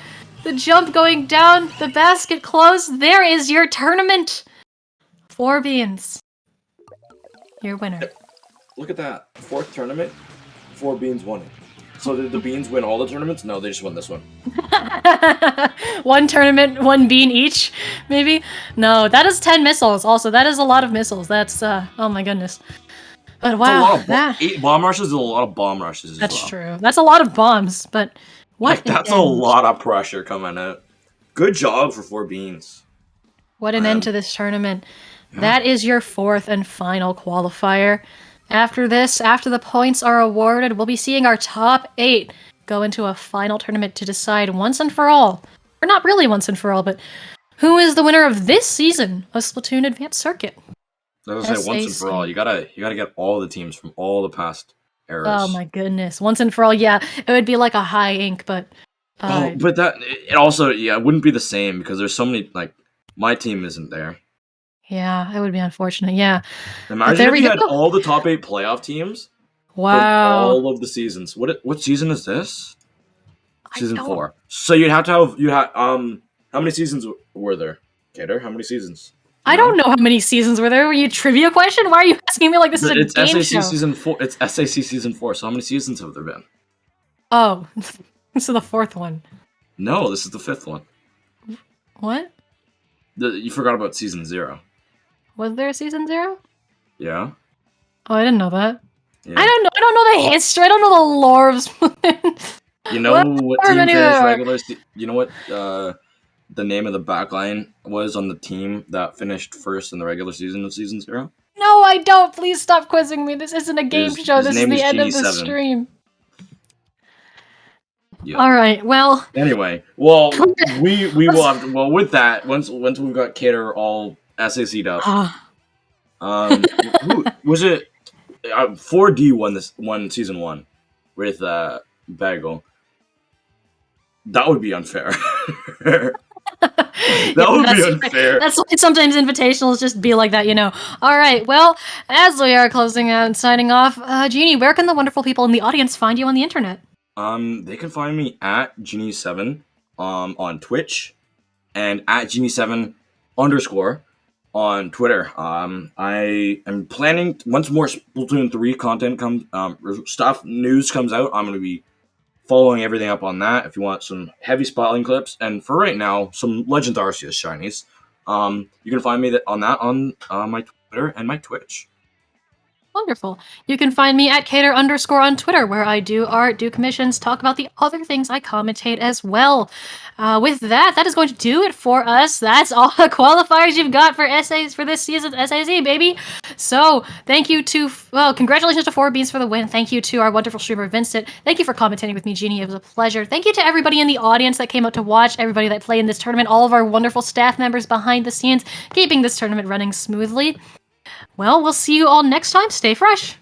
The jump going down. The basket closed. There is your tournament. 4 beans. Your winner. Look at that. 4th tournament, 4 beans won it. So did the beans win all the tournaments? No, they just won this one. 1 tournament, 1 bean each, maybe? No, that is 10 missiles. Also, that is a lot of missiles. That's, oh my goodness. But wow, That's 8 bomb rushes is a lot of bomb rushes as that's well. true. That's a lot of bombs, but what Like, that's a lot of pressure coming out. Good job for 4 beans. What an end to this tournament. Yeah. That is your 4th and final qualifier. After this, after the points are awarded, we'll be seeing our top 8 go into a final tournament to decide once and for all, or not really once and for all, but who is the winner of this season of Splatoon Advanced Circuit. I was gonna say once and for all. You gotta get all the teams from all the past eras. Oh my goodness, once and for all. Yeah, it would be like a high ink, but. But that it also it wouldn't be the same because there's so many like my team isn't there. Yeah, it would be unfortunate. Yeah. Imagine if we had all the top 8 playoff teams. Wow. From all of the seasons. What season is this? Season 4. So you'd have to have how many seasons were there? Kater, how many seasons? I don't know how many seasons were there. Were you a trivia question? Why are you asking me like this is a game show? It's SAC season 4. It's SAC season 4. So how many seasons have there been? Oh, this is the 4th one. No, this is the 5th one. What? You forgot about season 0. Was there a season 0? Yeah. Oh, I didn't know that. Yeah. I don't know the history. I don't know the lore of Splatoon. You know what team finished regular? You know what the name of the backline was on the team that finished first in the regular season of season 0? No, I don't. Please stop quizzing me. This isn't a game show. This is the end of the stream. Yeah. All right. Well. Anyway, well, we will have to, well with that once we've got Kater all SAC'd up. Was it 4D won season 1 with Bagel? That would be unfair. That would be unfair. That's why sometimes invitationals just be like that, you know. All right. Well, as we are closing out and signing off, Jeannie, where can the wonderful people in the audience find you on the internet? They can find me at Genie7 on Twitch and at Genie7 _ on Twitter. I am planning once more Splatoon 3 content news comes out. I'm gonna be following everything up on that. If you want some heavy spotlight clips, and for right now, some Legend Arceus shinies. You can find me on my Twitter and my Twitch. Wonderful. You can find me at Kater _ on Twitter, where I do art, do commissions, talk about the other things I commentate as well. With that is going to do it for us. That's all the qualifiers you've got for essays for this season's SAZ, baby. So thank you congratulations to 4 Beans for the win. Thank you to our wonderful streamer, Vincent. Thank you for commentating with me, Jeannie. It was a pleasure. Thank you to everybody in the audience that came out to watch, everybody that played in this tournament, all of our wonderful staff members behind the scenes, keeping this tournament running smoothly. Well, we'll see you all next time. Stay fresh.